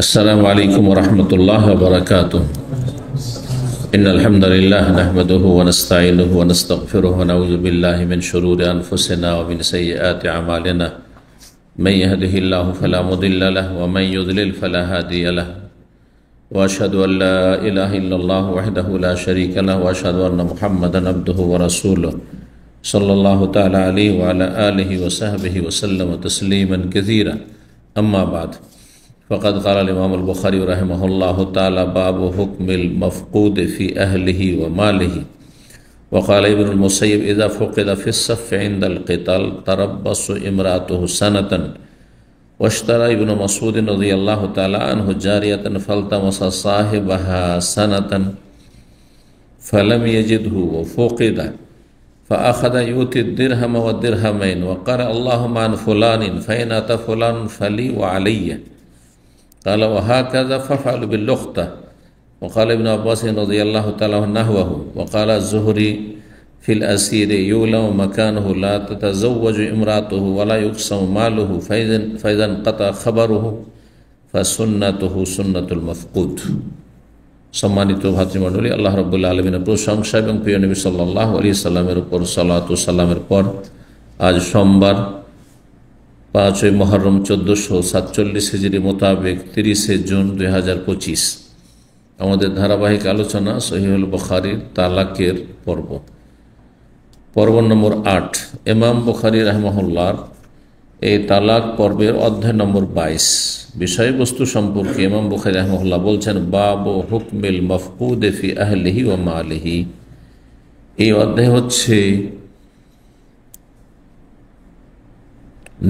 अस्सलामु अलैकुम वरहमतुल्लाहि वबरकातुह। इन्नल हम्दुलिल्लाह नहमदुहु व नस्तईनुहु व नस्तगफिरुहु व नऊज़ु बिल्लाहि मिन शुरूरि अनफुसिना व मिन सय्यिआति अमालिना। मन यहदिहिल्लाहु फला मुदिल्ल लहु व मन युद्लिल फला हादिय लहु। व अशहदु अन ला इलाहा इल्लल्लाहु वहदहु ला शरीका लहु व अशहदु अन्ना मुहम्मदन अब्दुहु व रसूलुहु सल्लल्लाहु तआला अलैहि व अला आलिहि व सहबिहि व सल्लम तस्लीमन कसीरा। अम्मा बाद फ़क़द क़ाल इमाम अल-बुख़ारी रहमहुल्लाहु तआला बाबु हुक्मिल मफ़क़ूद फ़ी अहलिही व मालिही। व क़ाल इब्न अल-मुसय्यब इज़ा फ़ुक़िद फ़िस्सफ़्फ़ि इंदल क़िताल तरब्बसु इम्राअतुहु सनतन। वश्तरा इब्न मसूद रज़ियल्लाहु तआला अन्हु जारियतन फ़ल्तमसा साहिबहा सनतन फ़लम यजिदहु व फ़ुक़िद फ़अख़ज़ युअति दिरहम व दिरहमैन व क़रा अल्लाहुम्मा अन फ़ुलानिन फ़इन अता फ़ुलान फ़ली व अलय्य। क़ाल व हाकज़ा फ़अफ़अलु बिल-लुक़्ता। व क़ाल इब्न अब्बास रज़ियल्लाहु तआला अन्हु नहवहु। व क़ाल ज़ुहरी फ़िल असीर युलम मकानुहु ला ततज़व्वजु इम्राअतुहु व ला युक़समु मालुहु फ़इज़ा इंक़ता ख़बरुहु फ़सुन्नतुहु सुन्नतुल मफ़क़ूद। सम्मानित भातृमंडলী, আল্লাহ রাব্বুল আলামিনের প্রশংসা এবং প্রিয় নবী সাল্লাল্লাহু আলাইহি সাল্লামের উপর সালাত ও সালামের পর আজ সোমবার 5 মুহররম 1447 হিজরি মোতাবেক 30 জুন 2025 আমাদের ধারাবাহিক আলোচনা সহিহুল বুখারীর তালাকের পর্ব নম্বর 8। ইমাম বুখারী রাহিমাহুল্লাহ এই তালাক পর্বের অধ্যায় নম্বর 22 বিষয়বস্তু সম্পর্কে ইমাম বুখারী রাহিমাহুল্লাহ বলছেন বাবু হুকমিল মাফকুদ ফি আহলিহি ওয়া মালিহি। এই অধ্যায় হচ্ছে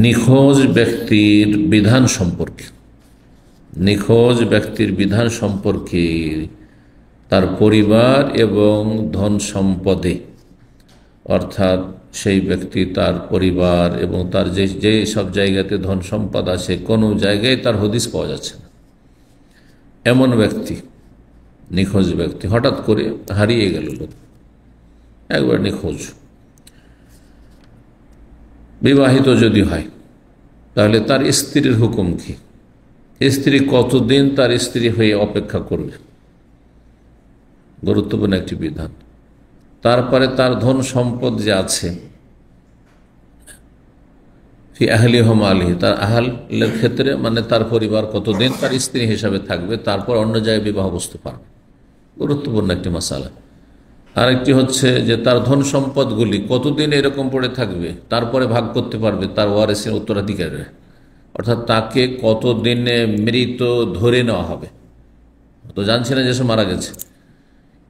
নিখোঁজ ব্যক্তির বিধান সম্পর্কে, নিখোঁজ ব্যক্তির বিধান সম্পর্কে, তার পরিবার এবং ধন সম্পদে, অর্থাৎ সেই ব্যক্তি তার পরিবার এবং তার যে সব জায়গাতে ধন সম্পদ আছে কোনো জায়গায় তার হদিস পাওয়া যাচ্ছে না, এমন ব্যক্তি নিখোঁজ ব্যক্তি, হঠাৎ করে হারিয়ে গেল লোক, একবার নিখোঁজ। বিবাহিত যদি হয় তাহলে তার স্ত্রীর হুকুম কি, স্ত্রী কতদিন তার স্ত্রী হয়ে অপেক্ষা করবে, গুরুত্বপূর্ণ একটি বিধান। তারপরে তার ধন সম্পদ যে আছে ফি আহলি ওয়া মালিহি, তার আহলের ক্ষেত্রে মানে তার পরিবার কতদিন তার স্ত্রী হিসাবে থাকবে, তারপর অন্য জায়গায় বিবাহ বসতে পারবে, গুরুত্বপূর্ণ একটি মাসালা। আরেকটি হচ্ছে যে তার ধন সম্পদগুলি কতদিন এরকম পড়ে থাকবে, তারপরে ভাগ করতে পারবে তার ওয়ারিসের উত্তরাধিকারীরা, অর্থাৎ তাকে কতদিনে মৃত ধরে নেওয়া হবে। তো জানছি না যে সে মারা গেছে,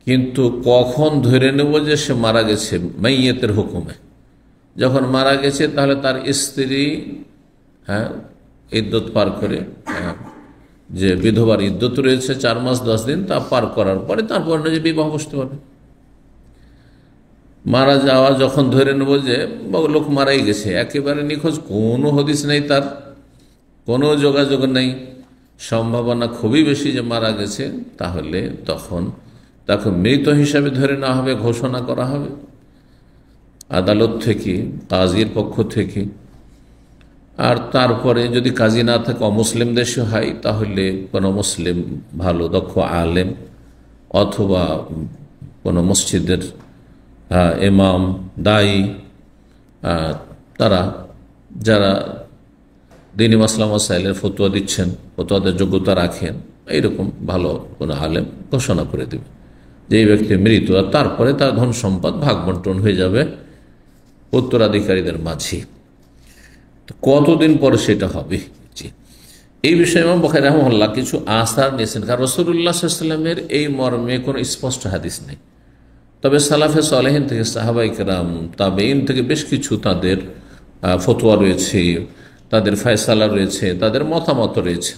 কিন্তু কখন ধরে নেব যে সে মারা গেছে, মাইয়েতের হুকুমে। যখন মারা গেছে তাহলে তার স্ত্রী ইদ্যত পার করে, যে বিধবার ইদ্যত রয়েছে 4 মাস 10 দিন, তা পার করার পরে তারপর যে বিবাহ বসতে পারবে। মারা যাওয়া যখন ধরে নেব যে লোক মারাই গেছে, একেবারে নিখোঁজ, কোনো হদিস নেই, তার কোনো যোগাযোগ নেই, সম্ভাবনা খুবই বেশি যে মারা গেছে, তাহলে তখন তাকে মৃত হিসাবে ধরে নেওয়া হবে, ঘোষণা করা হবে আদালত থেকে, কাজীর পক্ষ থেকে। আর তারপরে যদি কাজী না থাকে, অমুসলিম দেশে হয়, তাহলে কোনো মুসলিম ভালো দক্ষ আলেম অথবা কোনো মসজিদের ইমাম, দায়ী, তারা যারা দ্বীনি মাসলা মাসাইলের ফতোয়া দিচ্ছেন, ফতোয়াদের যোগ্যতা রাখেন, এইরকম ভালো কোনো আলেম ঘোষণা করে দেবে যে এই ব্যক্তি মৃত। আর তারপরে তার ধন সম্পদ ভাগ বন্টন হয়ে যাবে উত্তরাধিকারীদের মাঝে। কতদিন পরে সেটা হবে, এই বিষয়ে ইমাম বুখারী রাহিমাহুল্লাহ কিছু আসার নিয়েছেন, কারণ রাসূলুল্লাহ সাল্লাল্লাহু আলাইহি ওয়াসাল্লামের এই মর্মে কোনো স্পষ্ট হাদিস নেই। তবে সালাফে সালেহিন থেকে, সাহাবায়ে কেরাম, তাবেঈন থেকে বেশ কিছু তাদের ফতোয়া রয়েছে, তাদের ফয়সালা রয়েছে, তাদের মতামত রয়েছে।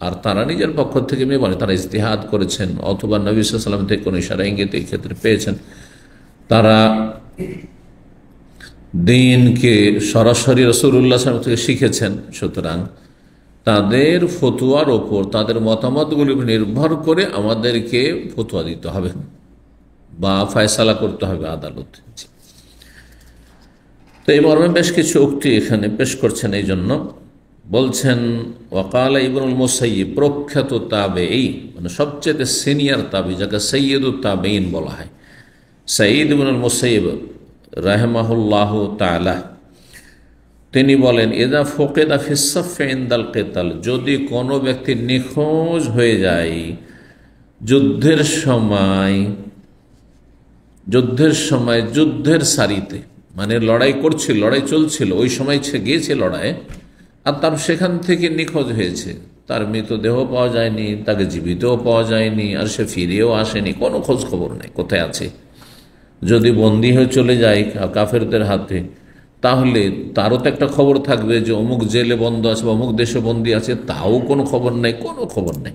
আর তারা নিজের পক্ষ থেকে বলে তারা ইজতিহাদ করেছেন, অথবা নবী সাল্লাল্লাহু আলাইহি ওয়াসাল্লাম থেকে কোনো ইশারা ইঙ্গিত এই ক্ষেত্রে পেয়েছেন। তারা দ্বীনকে সরাসরি রাসূলুল্লাহ সাল্লাল্লাহু আলাইহি ওয়াসাল্লাম থেকে শিখেছেন, সুতরাং তাদের ফতোয়ার ওপর, তাদের মতামতগুলি নির্ভর করে আমাদেরকে ফতোয়া দিতে হবে বা ফয়সালা করতে হবে আদালতে। তো এই মর্মে বেশ কিছু উক্তি এখানে পেশ করছেন। এই জন্য বলছেন ওয়াকালা ইবনুল মুসাইয়িব প্রখ্যাত তাবেঈ, মানে সবচেয়ে সিনিয়র তাবি, যাকে সৈয়দুত তাবেঈন বলা হয়, সঈদ ইবনুল মুসাইয়িব রাহিমাহুল্লাহু তাআলা, তিনি বলেন ইযা ফুকিদা ফিস সাফফি ইনদাল কিতাল, যদি কোনো ব্যক্তি নিখোঁজ হয়ে যায় যুদ্ধের সময় যুদ্ধের সারিতে, মানে লড়াই করছিল, লড়াই চলছিল, ওই সময় সে গিয়েছে লড়াইয়ে, আর তার সেখান থেকে নিখোঁজ হয়েছে, তার মৃতদেহ পাওয়া যায়নি, তাকে জীবিতও পাওয়া যায়নি, আর সে ফিরেও আসেনি, কোনো খোঁজ খবর নেই কোথায় আছে। যদি বন্দী হয়ে চলে যায় কাফেরদের হাতে, তাহলে তারও তো একটা খবর থাকবে যে অমুক জেলে বন্ধ আছে বা অমুক দেশে বন্দী আছে, তাও কোনো খবর নেই, কোনো খবর নেই।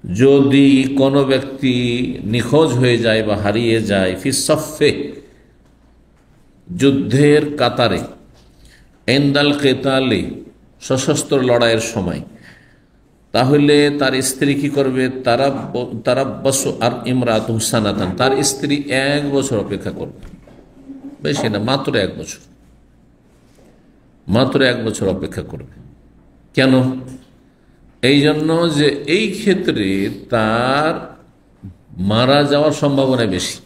যদি কোনো ব্যক্তি নিখোঁজ হয়ে যায় বা হারিয়ে যায় ফি সফে, যুদ্ধের কাতারে, ইনদাল কিতালে, সশস্ত্র লড়াইয়ের সময়, তাহলে তার স্ত্রী কি করবে? তারাব্বাসু আর ইমরাতুহু সানাতান, তার স্ত্রী 1 বছর অপেক্ষা করবে, বেশি না, মাত্র 1 বছর, মাত্র 1 বছর অপেক্ষা করবে। কেন? এই জন্য যে এই ক্ষেত্রে তার মারা যাওয়ার সম্ভাবনা বেশি,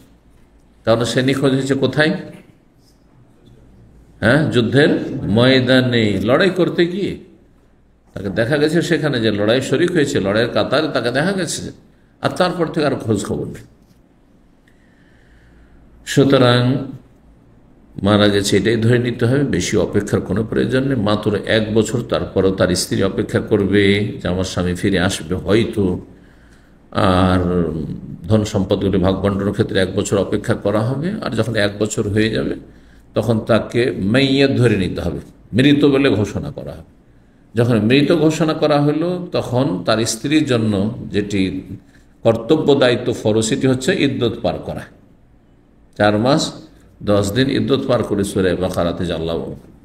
কারণ সে নিখোঁজ হয়েছে কোথায়? যুদ্ধের ময়দানে লড়াই করতে গিয়ে তাকে দেখা গেছে, সেখানে যে লড়াই শরিক হয়েছে, লড়াইয়ের কাতারে তাকে দেখা গেছে, আর তারপর থেকে আর খোঁজ খবর নেই। সুতরাং মারা গেছে এটাই ধরে নিতে হবে, বেশি অপেক্ষার কোনো প্রয়োজন নেই, মাত্র 1 বছর। তারপরেও তার স্ত্রী অপেক্ষা করবে যে আমার স্বামী ফিরে আসবে হয়তো, আর ধন সম্পদগুলি ভাগ বন্টনের ক্ষেত্রে 1 বছর অপেক্ষা করা হবে, আর যখন 1 বছর হয়ে যাবে তখন তাকে মাইয়াত ধরে নিতে হবে, মৃত বলে ঘোষণা করা হবে। যখন মৃত ঘোষণা করা হলো তখন তার স্ত্রীর জন্য যেটি কর্তব্য, দায়িত্ব, ফরজ, সেটি হচ্ছে ইদ্যত পার করা। 4 মাস 10 দিন ইদ্যত পার করে সূরা বাকারাতে আল্লাহ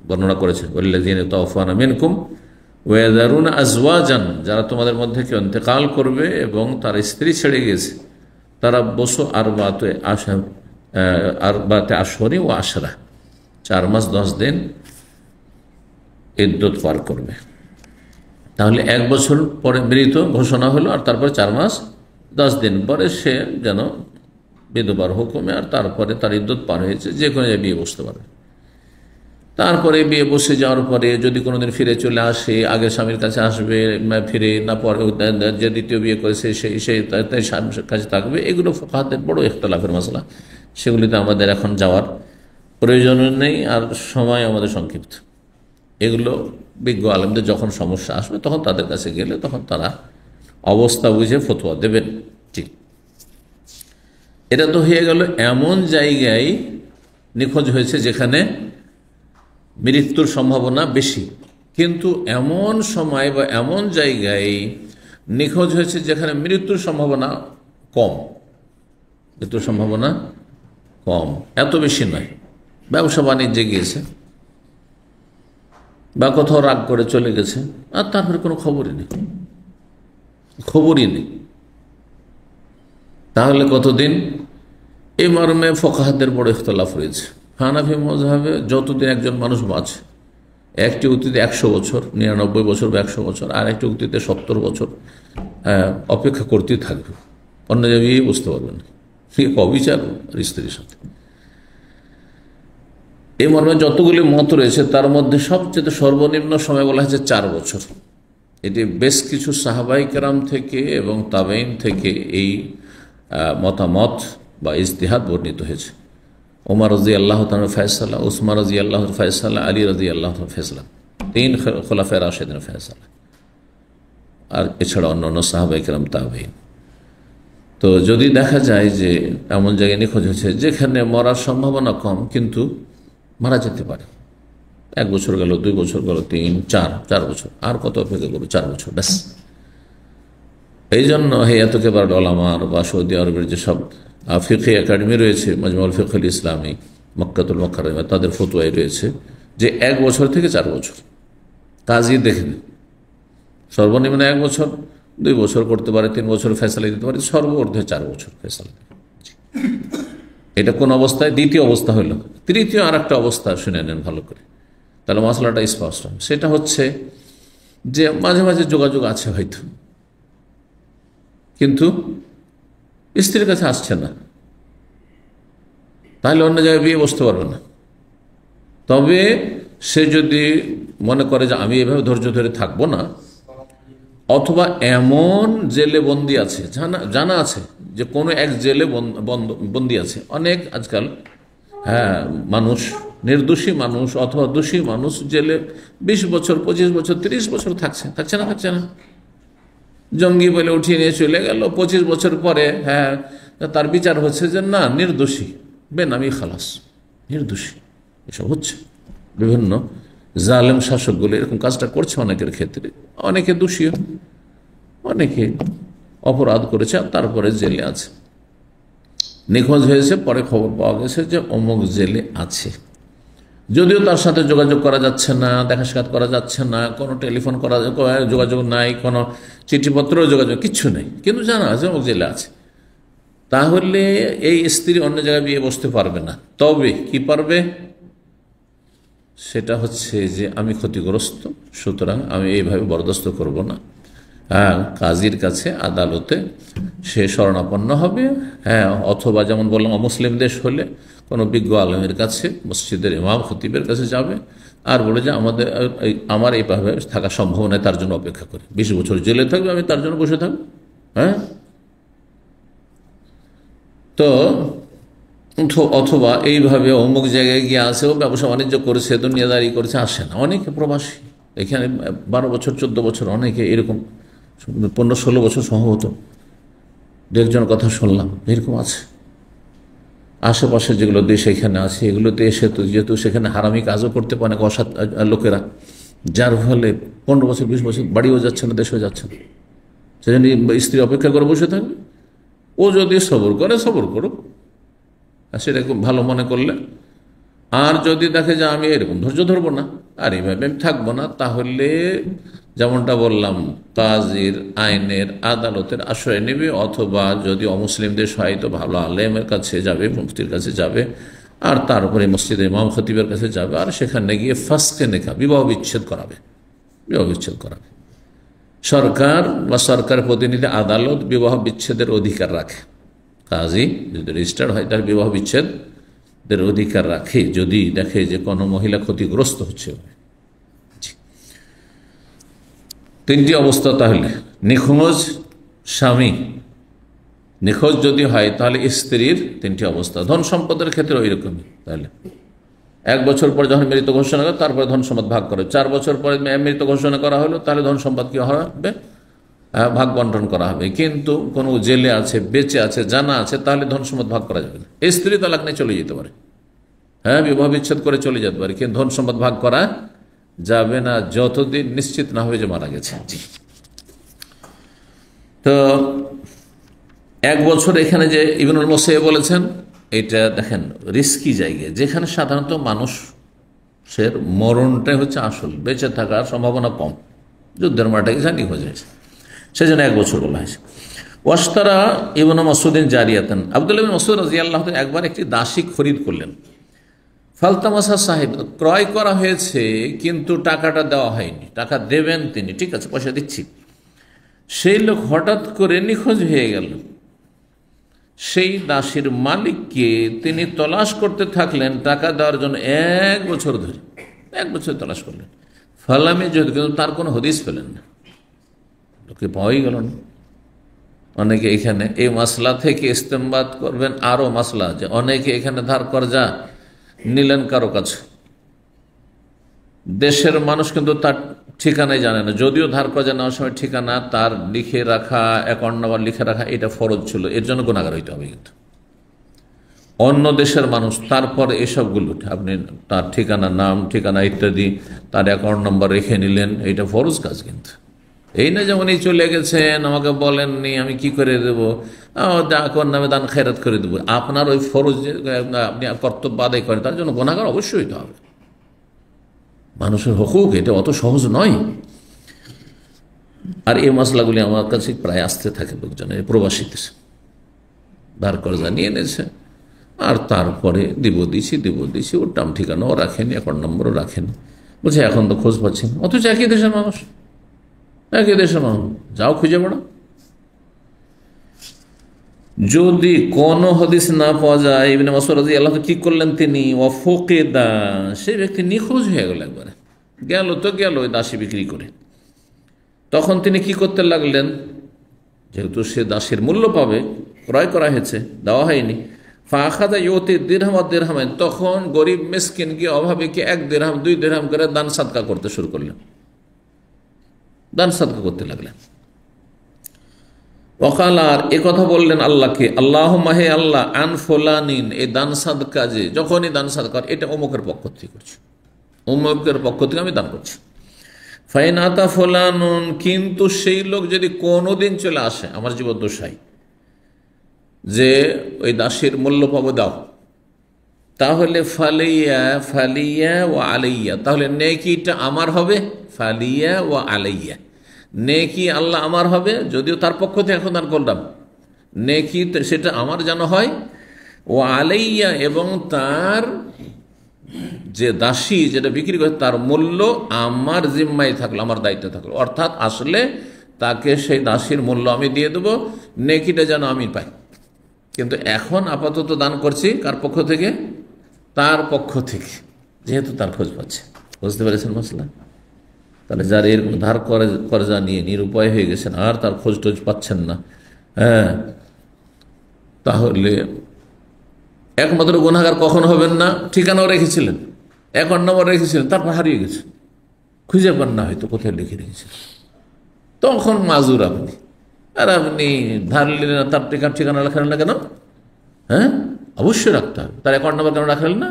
বর্ণনা করেছে, ওয়াল্লাযীনা তাওফানা মিনকুম ওয়া ইয়াযারুনা আজওয়াজান, যারা তোমাদের মধ্যে কেউ ইন্তেকাল করবে এবং তার স্ত্রী ছেড়ে গেছে, তারাব্বাসু আরবাতে আশহুরি ওয়া আশরা, 4 মাস 10 দিন ইদ্যত পার করবে। তাহলে 1 বছর পরে মৃত ঘোষণা হলো, আর তারপরে 4 মাস 10 দিন পরে সে যেন বিধবার হুকুমে, আর তারপরে তার ইদ্যত পার হয়েছে, যে কোনো বিয়ে বসতে পারবে। তারপরে বিয়ে বসে যাওয়ার পরে যদি কোনোদিন ফিরে চলে আসে, আগে স্বামীর কাছে আসবে, ফিরে না পরে যে দ্বিতীয় বিয়ে করেছে সেই স্বামীর কাছে থাকবে। এগুলো ফুকাহাদের বড় ইখতিলাফের মাসলা, সেগুলিতে আমাদের এখন যাওয়ার প্রয়োজন নেই, আর সময় আমাদের সংক্ষিপ্ত। এগুলো বিজ্ঞ আলেমদের যখন সমস্যা আসবে তখন তাদের কাছে গেলে তখন তারা অবস্থা বুঝে ফতোয়া দেবেন। ঠিক, এটা তো হয়ে গেল এমন জায়গায় নিখোঁজ হয়েছে যেখানে মৃত্যুর সম্ভাবনা বেশি, কিন্তু এমন সময় বা এমন জায়গায় নিখোঁজ হয়েছে যেখানে মৃত্যুর সম্ভাবনা কম, মৃত্যুর সম্ভাবনা কম, এত বেশি নয়। ব্যবসা বাণিজ্যে গিয়েছে বা কোথাও রাগ করে চলে গেছে, আর তারপরে কোনো খবরই নেই। তাহলে কতদিন? এই মর্মে ফুকাহাদের বড় ইখতিলাফ রয়েছে। হানাফি মাযহাবে যতদিন একজন মানুষ বাঁচে, একটি উক্তিতে 100 বছর, 99 বছর বা 100 বছর, আর একটি উক্তিতে 70 বছর অপেক্ষা করতেই থাকবে, অন্য জায়গায় বুঝতে পারবেন না, অবিচার স্ত্রীর সাথে। এই মর্মে যতগুলি মত রয়েছে তার মধ্যে সবচেয়ে সর্বনিম্ন সময় বলা হয়েছে 4 বছর। এটি বেশ কিছু সাহাবাই কেরাম থেকে এবং তাবেঈন থেকে এই মতামত বা ইজতিহাদ বর্ণিত হয়েছে। ওমর রাদিয়াল্লাহু তাআলার ফয়সালা, উসমান রাদিয়াল্লাহু তাআলার ফয়সালা, আলী রাদিয়াল্লাহু তাআলার ফয়সালা, 3 খোলাফায়ে রাশিদিনের ফয়সালা, আর এছাড়া অন্যান্য সাহাবাই কেরাম, তাবেঈন। তো যদি দেখা যায় যে এমন জায়গায় নিখোঁজ হয়েছে যেখানে মরার সম্ভাবনা কম কিন্তু মারা যেতে পারে, 1 বছর গেল, 2 বছর গেল, 3, 4 বছর, আর কত অপেক্ষা করবে? 4 বছর ব্যাস। এই জন্য হেয়াত কেবার উলামার বা সৌদি আরবের যেসব ফিকহি একাডেমি রয়েছে, মাজমাউল ফিকহুল ইসলামী, মক্কাতুল মুকাররমা, তাদের ফতোয়ায় রয়েছে যে 1 বছর থেকে 4 বছর কাজী দেখবে, সর্বনিম্ন 1 বছর, 2 বছর করতে পারে, 3 বছর ফয়সালা দিতে পারে, সর্বর্ধে 4 বছর ফয়সালা। এটা কোন অবস্থায়? দ্বিতীয় অবস্থা হলো। তৃতীয় আর একটা অবস্থা শুনে নেন ভালো করে, তাহলে মশলাটা স্পষ্ট। সেটা হচ্ছে যে মাঝে মাঝে যোগাযোগ আছে হয়তো, কিন্তু স্ত্রীর কাছে আসছে না, তাহলে অন্য জায়গায় বিয়ে বসতে পারবে না। তবে সে যদি মনে করে যে আমি এভাবে ধৈর্য ধরে থাকবো না, অথবা এমন জেলে বন্দি আছে, জানা আছে যে কোনো এক জেলে বন্দি আছে, অনেক আজকাল মানুষ, নির্দোষী মানুষ অথবা দোষী মানুষ জেলে 20 বছর 25 বছর 30 বছর থাকছে না, জঙ্গি বলে উঠিয়ে নিয়ে চলে গেল। 25 বছর পরে তার বিচার হচ্ছে যে না, নির্দোষী, বেনামি খালাস, নির্দোষী। এসব হচ্ছে, বিভিন্ন জালেম শাসকগুলো এরকম কাজটা করছে অনেকের ক্ষেত্রে। অনেকে দোষীও, অনেকে অপরাধ করেছে আর তারপরে জেলে আছে, নিখোঁজ হয়েছে, পরে খবর পাওয়া গেছে যে অমুক জেলে আছে। যদিও তার সাথে যোগাযোগ করা যাচ্ছে না, দেখা সাক্ষাৎ করা যাচ্ছে না, কোনো টেলিফোন যোগাযোগ নাই, কোনো চিঠিপত্র যোগাযোগ কিচ্ছু নেই, কিন্তু জানা আছে অমুক জেলে আছে। তাহলে এই স্ত্রী অন্য জায়গায় বিয়ে বসতে পারবে না। তবে কি পারবে? সেটা হচ্ছে যে আমি ক্ষতিগ্রস্ত, সুতরাং আমি এইভাবে বরদাস্ত করব না। কাজীর কাছে, আদালতে সে শরণাপন্ন হবে। অথবা যেমন বললাম, অমুসলিম দেশ হলে কোনো বিজ্ঞ আলমের কাছে, মসজিদের ইমাম খতিবের কাছে যাবে আর বলে যে আমার এইভাবে থাকা সম্ভব নয়, তার জন্য অপেক্ষা করে 20 বছর জেলে থাকবে, আমি তার জন্য বসে থাকবো। তো অথবা এইভাবে অমুক জায়গায় গিয়ে আসে, ও ব্যবসা বাণিজ্য করেছে, দুনিয়াদারি করেছে, আসে না। অনেকে প্রবাসী এখানে 12 বছর 14 বছর, অনেকে এরকম 15-16 বছর সম্ভবত, একজনের কথা শুনলাম এরকম আছে। আশেপাশে যেগুলো দেশ এখানে আছে, এগুলোতে এসে তো যেহেতু সেখানে হারামি কাজও করতে পারে অসৎ লোকেরা, যার ফলে 15 বছর 20 বছর বাড়িও যাচ্ছে না, দেশেও যাচ্ছে না। সেজন্য স্ত্রী অপেক্ষা করে বসে থাকবে। ও যদি সবর করে, সবর করুক, সেটা খুব ভালো মনে করলে। আর যদি দেখে যে আমি এরকম ধৈর্য ধরবো না আর এইভাবে আমি থাকবো না, তাহলে যেমনটা বললাম, কাজীর, আইনের, আদালতের আশ্রয় নেবে। অথবা যদি অমুসলিম দেশ হয় তো ভালো আলেমের কাছে যাবে, মুফতির কাছে যাবে, আর তারপরে মসজিদে ইমাম খতিবের কাছে যাবে, আর সেখানে গিয়ে ফাসকে নেকা, বিবাহ বিচ্ছেদ করাবে। সরকার বা সরকার প্রতিনিধি আদালত বিবাহ বিচ্ছেদের অধিকার রাখে। কাজী যদি রেজিস্টার্ড হয়, তার বিবাহ বিচ্ছেদের অধিকার রাখে যদি দেখে যে কোনো মহিলা ক্ষতিগ্রস্ত হচ্ছে। 3টি অবস্থা। তাহলে নিখোঁজ স্বামী, নিখোঁজ যদি হয় তাহলে স্ত্রীর 3টি অবস্থা। ধন সম্পদের ক্ষেত্রে ওই রকমই। তাহলে 1 বছর পর যখন মৃত ঘোষণা করে, তারপরে ধন সম্পদ ভাগ করে। 4 বছর পরে মৃত ঘোষণা করা হলো, তাহলে ধন সম্পদ কি হবে? ভাগ বন্টন করা হবে। কিন্তু কোনো জেলে আছে, বেঁচে আছে, জানা আছে, তাহলে ধন সম্পদ ভাগ করা যাবে না। স্ত্রী তালাক নিয়ে চলে যেতে পারে, বিবাহ বিচ্ছেদ করে চলে যেতে পারে, কিন্তু ধন সম্পদ ভাগ করা যাবে না যতদিন নিশ্চিত না হবে যে মারা গেছে। তো 1 বছর এখানে যে ইবনুল মুসাইয়্যিব বলেছেন, এটা দেখেন রিস্কি জায়গায়, যেখানে সাধারণত মানুষের মরণটাই হচ্ছে আসল, বেঁচে থাকার সম্ভাবনা কম, যুদ্ধের মাঠে জানি হয়ে যায়, সেজন্য 1 বছর বলা হয়েছে। ওয়াস্তারা ইবনে মাসউদিন জারিয়াতান, আব্দুল্লাহ ইবনে মাসউদ রাদিয়াল্লাহু তাআলা একবার একটি দাসী খরিদ করলেন। ফালতামাসা সাহেব, ক্রয় করা হয়েছে কিন্তু টাকাটা দেওয়া হয়নি, টাকা দেবেন তিনি, ঠিক আছে পয়সা দিচ্ছি। সেই লোক হঠাৎ করে নিখোঁজ হয়ে গেল। সেই দাসীর মালিককে তিনি তলাশ করতে থাকলেন টাকা দেওয়ার জন্য 1 বছর ধরে, 1 বছর তলাশ করলেন। ফালামে যেহেতু, কিন্তু তার কোনো হদিস পেলেন না, লোকে পাওয়াই গেল না। অনেকে এখানে এই মাসলা থেকে ইস্তেমবাদ করবেন আরো মাসলা, যে অনেকে এখানে ধার কর্জা নিলেন কারো কাছে, দেশের মানুষ কিন্তু তার ঠিকানাই জানে না, যদিও ধার কর্জা নেওয়ার সময় ঠিকানা তার লিখে রাখা, অ্যাকাউন্ট নাম্বার লিখে রাখা, এটা ফরজ ছিল, এর জন্য গুনাহগার হইতে হবে। কিন্তু অন্য দেশের মানুষ, তারপর এসবগুলো আপনি তার ঠিকানা, নাম, ঠিকানা ইত্যাদি, তার অ্যাকাউন্ট নাম্বার রেখে নিলেন, এটা ফরজ কাজ। কিন্তু এই না যেমন এই চলে গেছেন, আমাকে বলেননি, আমি কি করে দেবো, নামে দান খেরাত করে দেবো, আপনার ওই ফরজ আপনি কর্তব্য আদায় করেন, তার জন্য গুনাহগার অবশ্যই হইতে হবে। মানুষের হকুক, এটা অত সহজ নয়। আর এই মশলাগুলি আমার কাছে প্রায় আসতে থাকে লোকজনের, প্রবাসী দেশে ধার কর্জা নিয়ে এনেছে, আর তারপরে দিব দিছি, ওর নাম ঠিকানাও রাখেনি, অ্যাকাউন্ট নম্বরও রাখেনি, বলছে এখন তো খোঁজ পাচ্ছি না, অথচ একই দেশের মানুষ। একই দেশের মানুষ, যাও খুঁজে পড়ো। যদি কোন হাদিস না পাওয়া যায়, ইবনে মাসউদ রাদিয়াল্লাহু আল্লাহ কি করলেন তিনি, ওয়াফুকিদা, সেই ব্যক্তি নিখোঁজ হয়ে গেল, একবারে গেল তো গেল ওই দাসী বিক্রি করে। তখন তিনি কি করতে লাগলেন, যেহেতু সে দাসীর মূল্য পাবে, ক্রয় করা হয়েছে, দেওয়া হয়নি, ফাখাদা ইউতি দিরহাম ওয়া দিরহামাইন, তখন গরিব মিসকিন কি অভাবে কি 1 দিরহাম 2 দিরহাম করে দান সাদকা করতে শুরু করলেন, দান সাদকা করতে লাগলেন। ওয়াকাল, আর এ কথা বললেন আল্লাহকে, আল্লাহুম্মা, হে আল্লাহ, আন ফুলানিন, এই দান সাদকা যে যখনই দান সাদকা এটা অমুকের পক্ষ থেকে করছি, অমুকের পক্ষ থেকে আমি দান করছি। ফাইন আতা ফুলানুন, কিন্তু সেই লোক যদি কোনোদিন চলে আসে আমার জীবদ্দশায় যে ওই দাসীর মূল্য পাবো দাও, তাহলে ফালিয়া ফালিয়া ও আলাইয়া, তাহলে নেকিটা আমার হবে, ফালিয়া ও আলাইয়া, নেকি আল্লাহ আমার হবে, যদিও তার পক্ষ থেকে এখন আর করলাম, নেকি সেটা আমার যেন হয়, ও আলাইয়া, এবং তার যে দাসী যেটা বিক্রি করে তার মূল্য আমার জিম্মায় থাকলো, আমার দায়িত্বে থাকলো, অর্থাৎ আসলে তাকে সেই দাসীর মূল্য আমি দিয়ে দেবো, নেকিটা যেন আমি পাই। কিন্তু এখন আপাতত দান করছি কার পক্ষ থেকে, তার পক্ষ থেকে, যেহেতু তার খোঁজ পাচ্ছে। বুঝতে পেরেছেন মশলা? তাহলে যার এরকম ধার কর্জা নিয়ে নিরুপায় হয়ে গেছেন আর তার খোঁজ টোজ পাচ্ছেন না, হ্যাঁ, তাহলে একমাত্র গুনাহগার কখন হবেন না, ঠিকানাও রেখেছিলেন, অ্যাকাউন্ট নম্বর রেখেছিলেন, তারপর হারিয়ে গেছে, খুঁজে পান না হয়তো কোথায় লিখে রেখেছিলেন, তখন মাজুর আপনি। আর আপনি ধার নিলেন না, তার ঠিকানা রাখলেন না কেন? হ্যাঁ, অবশ্যই রাখতে হবে। তার অ্যাকাউন্ট নাম্বার কেন রাখলেন না?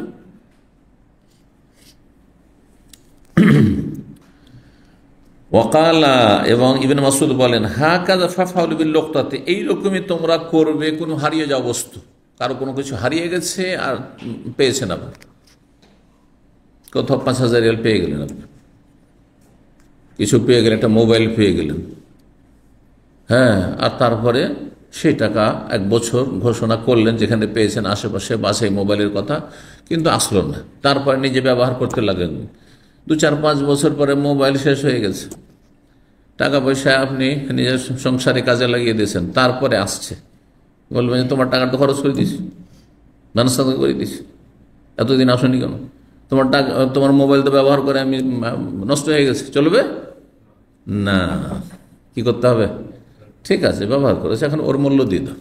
ওয়াকালা, এবং ইবনে মাসউদ বলেন, হাকাযা ফাফআলু বিল লুকতাতি, এইরকমই তোমরা করবে কোনো হারিয়ে যাওয়া বস্তু, কারো কোনো কিছু হারিয়ে গেছে আর পেয়েছেন আপনি, কোথাও 5000 রিয়াল পেয়ে গেলেন, আপনি কিছু পেয়ে গেলেন, একটা মোবাইল পেয়ে গেলেন, হ্যাঁ, আর তারপরে সেই টাকা 1 বছর ঘোষণা করলেন যেখানে পেয়েছেন আশেপাশে বা সেই মোবাইলের কথা, কিন্তু আসলো না, তারপরে নিজে ব্যবহার করতে লাগলেন, 2-4-5 বছর পরে মোবাইল শেষ হয়ে গেছে, টাকা পয়সা আপনি নিজের সংসারে কাজে লাগিয়ে দিয়েছেন, তারপরে আসছে, বলবেন যে তোমার টাকাটা খরচ করে দিয়েছি, দান সাদকা করে দিয়েছি, এতদিন আসনি কেন, তোমার টাকা, তোমার মোবাইল তো ব্যবহার করে আমি নষ্ট হয়ে গেছে, চলবে না, কি করতে হবে? ঠিক আছে, ব্যবহার করেছে, এখন ওর মূল্য দিয়ে দাও,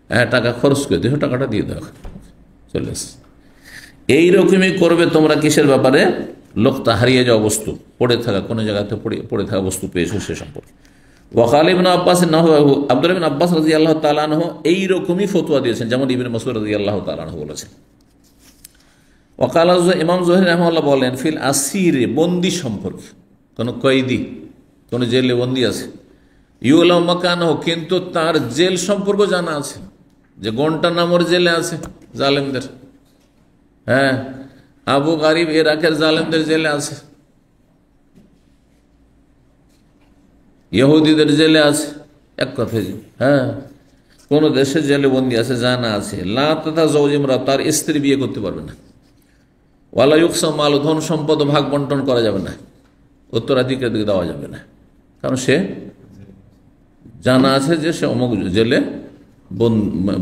হ্যাঁ, টাকা খরচ করে দিও, টাকাটা দিয়ে দাও, চলে এসছে। এইরকমই করবে তোমরা কিসের ব্যাপারে? লোকতা, হারিয়ে যাওয়া বস্তু, পড়ে থাকা, কোনো জায়গাতে পড়ে থাকা বস্তু পেয়েছো সে সম্পর্কে। ওয়াকাল ইবনে আব্বাস, আব্দুল্লাহ ইবনে আব্বাস রাদিয়াল্লাহু তাআলা আনহু এইরকমই ফতোয়া দিয়েছেন, যেমন ইবনে মাসউদ রাদিয়াল্লাহু তাআলা আনহু বলেছেন। ওয়াকাল, ইমাম জুহরি রাহিমাহুল্লাহ বলেন, ফিল আসিরে, বন্দি সম্পর্কে, কোনো কয়েদি, কোনো জেলে বন্দি আছে, ইউলাম মাকানহু, কিন্তু তার জেল সম্পর্ক জানা আছে, যে গুয়ান্টানামোর জেলে আছে জালেমদের, হ্যাঁ, আবু গারিব ইরাকের জালেমদের জেলে আছে, ইহুদিদের জেলে আছে, এক কথায়, হ্যাঁ, কোন দেশে জেলে বন্দি আছে জানা আছে। লা তাতাজাওয়াজ ইমরা, তার স্ত্রী বিয়ে করতে পারবে না, ওয়ালা ইউকসাম মাল, ধন সম্পদ ভাগ বন্টন করা যাবে না, উত্তরাধিকার দিকে দেওয়া যাবে না, কারণ সে জানা আছে যে সে অমুক জেলে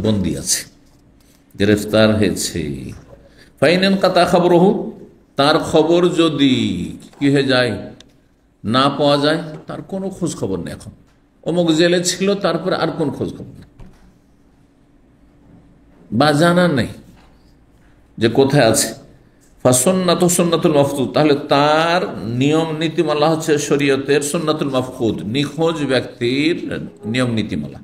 বন্দি আছে, গ্রেফতার হয়েছে। ফাইনান কাতা খবরহু, তার খবর যদি কি হয়ে যায়, না পাওয়া যায়, তার কোনো খোঁজ খবর নেই, এখন অমুক জেলে ছিল, তারপরে আর কোন খোঁজ খবর নেই, বা জানা নেই যে কোথায় আছে। ফাসুন্নাতু সুন্নাতুল মাফকুদ, তাহলে তার নিয়ম নীতিমালা হচ্ছে শরীয়তের সুন্নাতুল মাফকুদ, নিখোঁজ ব্যক্তির নিয়ম নীতিমালা,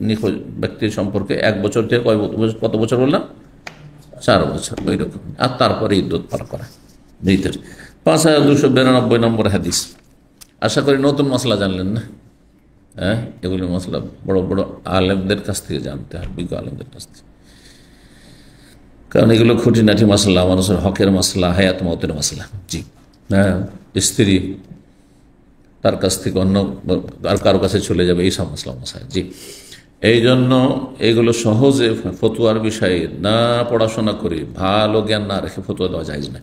নিখোঁজ ব্যক্তির সম্পর্কে 1 বছর থেকে কত বছর বললাম, 4 বছর, ওই রকম, আর তারপরে ইদ্যত পার করা। 5292 নম্বর হাদিস। আশা করি নতুন মশলা জানলেন না, হ্যাঁ, এগুলো মশলা বড় বড় আলেমদের কাছ থেকে জানতে হয়, বিজ্ঞ আলেমদের কাছ থেকে, কারণ এগুলো খুঁটিনাটি মশলা, মানুষের হকের মশলা, হায়াত মতের মশলা। জি, হ্যাঁ, স্ত্রী তার কাছ থেকে অন্য আর কারো কাছে চলে যাবে, এই সব মশলা মশাই। জি, এই জন্য এগুলো সহজে ফতুয়ার বিষয়ে না পড়াশোনা করে, ভালো জ্ঞান না রেখে ফতুয়া দেওয়া যায় না।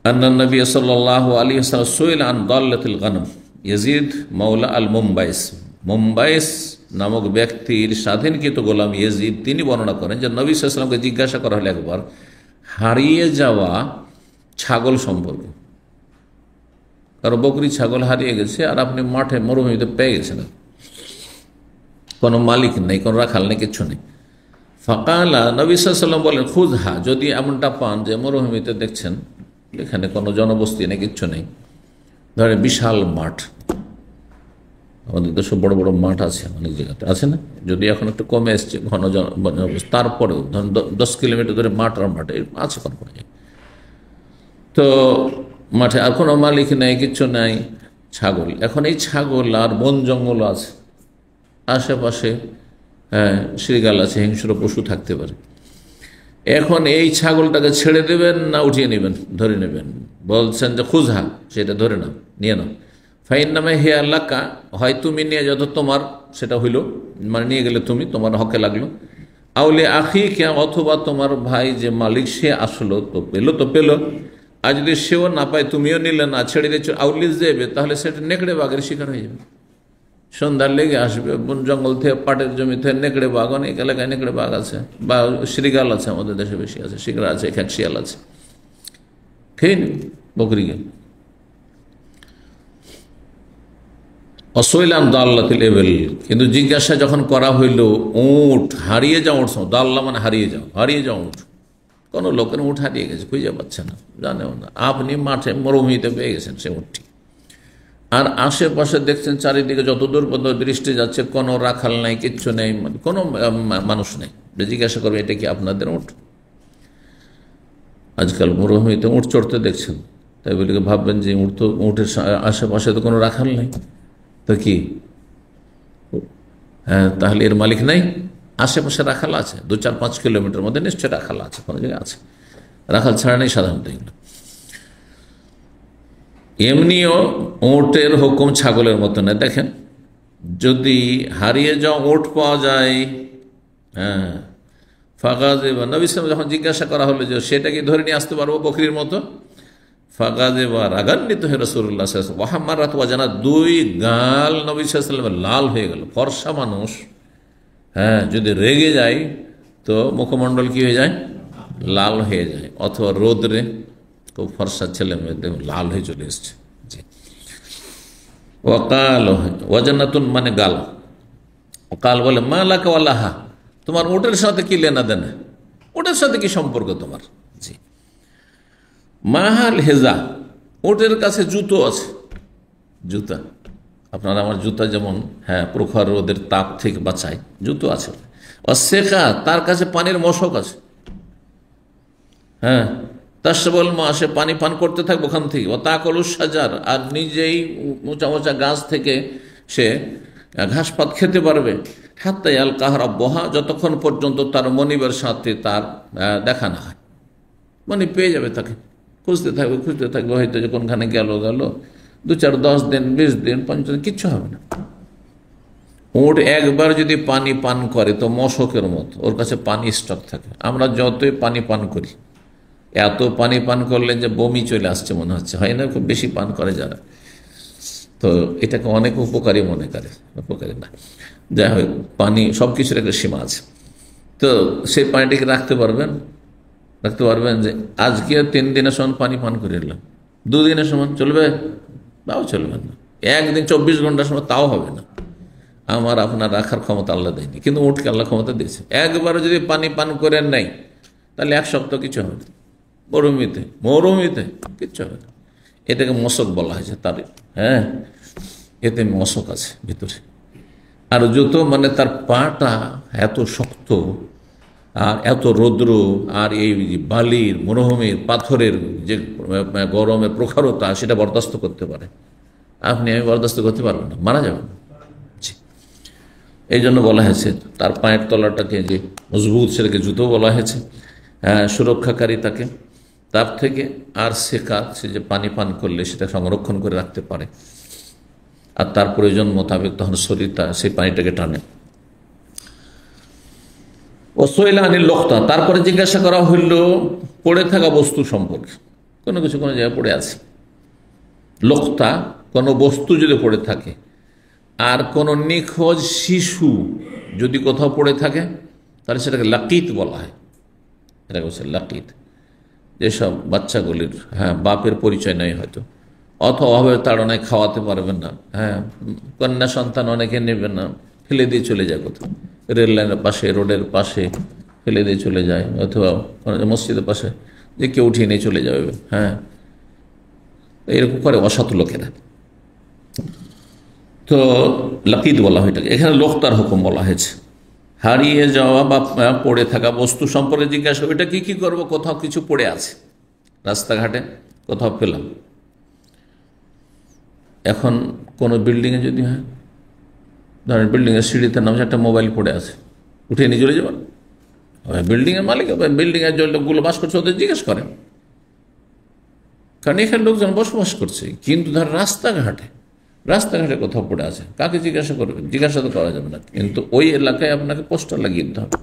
আন্না নবী সাল্লাল্লাহু আলাইহি ওয়াসাল্লাম সুইল আন দাল্লাতিল গনম, ইয়াজিদ মাওলা আল মুম্বাইস, মুম্বাইস নামক ব্যক্তির স্বাধীনকৃত গোলাম ইয়াজিদ তিনি বর্ণনা করেন যে নবী সাল্লাল্লাহু আলাইহি ওয়াসাল্লামকে জিজ্ঞাসা করা হলো একবার হারিয়ে যাওয়া ছাগল সম্পর্কে। কারো বকরি ছাগল হারিয়ে গেছে আর আপনি মাঠে মরুভূমিতে পেয়ে গেছেন, কোনো মালিক নেই, কোনো রাখাল নেই, কিচ্ছু নেই। ফাকালা, নবী সাল্লাল্লাহু আলাইহি ওয়াসাল্লাম বলেন খুযহা, যদি এমনটা পান যে মরুভূমিতে দেখছেন এখানে কোনো জনবস্তি নেই, কিচ্ছু নেই, ধরে বিশাল মাঠ, আমাদের দেশে বড় বড় মাঠ আছে অনেক জায়গাতে, আছে না? যদি এখন একটু কমে এসছে ঘন জনবস্তি, তারপরেও ধরুন 10 কিলোমিটার ধরে মাঠ আর মাঠ আছে কোনো কোনো জায়গায়। তো মাঠে আর কোনো মালিক নেই, কিচ্ছু নাই, ছাগল। এখন এই ছাগল আর বন জঙ্গল আছে, আশেপাশে শৃগাল আছে, হিংস্র পশু থাকতে পারে। এখন এই ছাগলটাকে ছেড়ে দেবেন না উঠিয়ে নেবেন, ধরে নেবেন? বলছেন যে খুযহা, সেটা ধরে নাও, নিয়ে নাও। ফাইন নামে হে আল্লাহ, হয় তুমি নিয়ে যত তোমার সেটা হইল, মানে নিয়ে গেলে তুমি, তোমার হকে লাগলো। আউলে আখি কে, অথবা তোমার ভাই যে মালিক সে আসলো তো পেলো তো পেলো, আর যদি সেও না পায় তুমিও নিলে না, ছেড়ে দিয়েছ, আউলিস দেবে, তাহলে সেটা নেকড়ে বাঘের শিকার হয়ে যাবে। সন্ধ্যার লেগে আসবে, বন জঙ্গল থেকে পাটের জমি থেকে নেকড়ে বাঘ, অনেক এলাকায় নেকড়ে বাঘ আছে, বা শৃগাল আছে, আমাদের দেশে বেশি আছে, শিকার আছে, খ্যাকশিয়াল আছে, খেয়ে নিন বকরিকে। অসইলাম দাল্লাতিল এবেল, কিন্তু জিজ্ঞাসা যখন করা হইল উট হারিয়ে যাও, উঠ দাল্লা মানে হারিয়ে যাও, হারিয়ে যাও উঠ, কোনো লোকের উঠ হারিয়ে গেছে, খুঁজে পাচ্ছে না, জানেও না, আপনি মাঠে মরুভূমিতে পেয়ে গেছেন সে উঠটি, আর আশেপাশে দেখছেন চারিদিকে যত দূর পর্যন্ত দৃষ্টি যাচ্ছে কোনো রাখাল নাই, কিচ্ছু নেই, কোনো মানুষ নেই। জিজ্ঞাসা করবে এটা কি আপনাদের উঠ? আজকাল মরুভূমিতে উঠ চড়তে দেখছেন, তাই বলে ভাববেন যে উঠ তো, উঠের আশেপাশে তো কোনো রাখাল নেই, তো কি? হ্যাঁ, তাহলে এর মালিক নাই? আশেপাশে রাখাল আছে, 2-4-5 কিলোমিটার মধ্যে নিশ্চয় রাখাল আছে, কোনো জায়গায় আছে, রাখাল ছাড়া নেই সাধারণত এগুলো। এমনিও উটের হুকুম ছাগলের মতো না। দেখেন, যদি হারিয়ে যাওয়া উট পাওয়া যায়, হ্যাঁ, ফাগাজে বা, নবী সাল্লাল্লাহু আলাইহি ওয়াসাল্লাম যখন জিজ্ঞাসা করা হলো যে সেটা কি ধরে নিয়ে আসতে পারবো বকরির মতো, ফাগাজে বা, রাগান্বিত হয়ে রাসূলুল্লাহ সাল্লাল্লাহু আলাইহি ওয়াসাল্লাম ওয়াহাম্মারাত ওয়াজানা, দুই গাল নবী সাল্লাল্লাহু আলাইহি ওয়াসাল্লাম লাল হয়ে গেল। ফর্সা মানুষ, হ্যাঁ, যদি রেগে যায় তো মুখমণ্ডল কি হয়ে যায়? লাল হয়ে যায়, অথবা রোদ্রে খুব ফর্সা ছেলে মেয়েদের লাল হয়ে চলে এসছে। ওয়াকাল ওয়াজানাতুন মানে গাল, কাল বলে মা লাকা ওয়া লাহা, তোমার উটের সাথে কি লেনা দেনা, উটের সাথে কি সম্পর্ক তোমার? জি। মাহাল হেজা, উটের কাছে জুতো আছে, জুতা, আপনার আমার জুতা যেমন, হ্যাঁ, প্রখর রোদের তাপ থেকে বাঁচায়, জুতো আছে। অশেখা, তার কাছে পানির মশক আছে, হ্যাঁ, তাসবল মা, সে পানি পান করতে থাকবে ওখান থেকে। ও তাকলু সাজার, আর নিজেই মোচা মোচা গাছ থেকে সে ঘাস পাত খেতে পারবে। হাত্তা আল কাহরা বহা, যতক্ষণ পর্যন্ত তার মনিবের সাথে তার দেখা না হয়, মনিব পেয়ে যাবে তাকে, খুঁজতে থাকবে, হয়তো যে কোনখানে গেল 2-4-10 দিন, 20 দিন, 50 দিন, কিচ্ছু হবে না। উট একবার যদি পানি পান করে তো মশকের মতো ওর কাছে পানি স্টক থাকে। আমরা যতই পানি পান করি, এত পানি পান করলে যে বমি চলে আসছে মনে হচ্ছে, হয় না? খুব বেশি পান করে যারা, তো এটাকে অনেক উপকারী মনে করে, উপকারী না। যাই হোক, পানি সব কিছুর একটা সীমা আছে, তো সেই পানিটাকে রাখতে পারবেন যে আজকে 3 দিনের সমান পানি পান করে এলাম, 2 দিনের সমান চলবে? তাও চলবে না। একদিন 24 ঘন্টার সময় তাও হবে না। আমার আপনার রাখার ক্ষমতা আল্লাহ দেয়নি, কিন্তু উঠকে আল্লাহ ক্ষমতা দিয়েছে। একবার যদি পানি পান করে নেই তাহলে 1 সপ্তাহ কিছু হবে না। মরুভূমিতে কিচ্ছু হবে না। এটাকে মশক বলা হয়েছে তার, হ্যাঁ, এতে মশক আছে ভিতরে। আর জুতো মানে তার পাটা এত শক্ত আর এত রৌদ্র আর এই বালির, মরুভূমির, পাথরের যে গরমের প্রখরতা, সেটা বরদাস্ত করতে পারে। আপনি আমি বরদাস্ত করতে পারবো না, মারা যাবেন। এই জন্য বলা হয়েছে তার পায়ের তলাটাকে যে মজবুত, সেটাকে জুতো বলা হয়েছে, সুরক্ষাকারী তাকে তার থেকে। আর সে যে পানি পান করলে সেটা সংরক্ষণ করে রাখতে পারে, আর তার প্রয়োজন মোতাবেক তখন শরীরটা সেই পানিটাকে টানে। ওসইলা আনিল লোকতা, তারপরে জিজ্ঞাসা করা হইল পড়ে থাকা বস্তু সম্পর্কে। কোনো কিছু কোনো জায়গায় পড়ে আছে। লোকতা কোনো বস্তু যদি পড়ে থাকে, আর কোনো নিখোঁজ শিশু যদি কোথাও পড়ে থাকে তাহলে সেটাকে লাকিত বলা হয়। এটাকে বলছে লাকিত। যেসব বাচ্চাগুলির বাপের পরিচয় নেই হয়তো, অথবা অভাবের তাড়নায় খাওয়াতে পারবেন না, কন্যা সন্তান অনেকে নেবেন না, ফেলে দিয়ে চলে যায় কোথাও, রেল লাইনের পাশে, রোডের পাশে ফেলে দিয়ে চলে যায়, অথবা মসজিদের পাশে যে কেউ উঠিয়ে নিয়ে চলে যাবে, এরকম করে অসৎ লোকেরা। তো লাকিদ বলা হয় এটাকে। এখানে লোকতার হুকুম বলা হয়েছে। হারিয়ে যাওয়া বা পড়ে থাকা বস্তু সম্পর্কে জিজ্ঞাসা করবে, এটা কি করবো? কোথাও কিছু পড়ে আছে, রাস্তাঘাটে কোথাও পেলাম। এখন কোনো বিল্ডিংয়ে যদি হয়, ধরেন বিল্ডিংয়ের সিঁড়িতে নামছে, একটা মোবাইল পড়ে আছে, উঠিয়ে নিয়ে চলে যাবেন? বিল্ডিংয়ের মালিক, বিল্ডিংয়ের যে লোকগুলো বাস করছে ওদের জিজ্ঞেস করেন, কারণ এখানে লোকজন বসবাস করছে। কিন্তু ধর রাস্তাঘাটে কোথাও পড়ে আছে, কাকে জিজ্ঞাসা করবেন? জিজ্ঞাসা তো করা যাবে না, কিন্তু ওই এলাকায় আপনাকে পোস্টার লাগিয়ে দিতে হবে।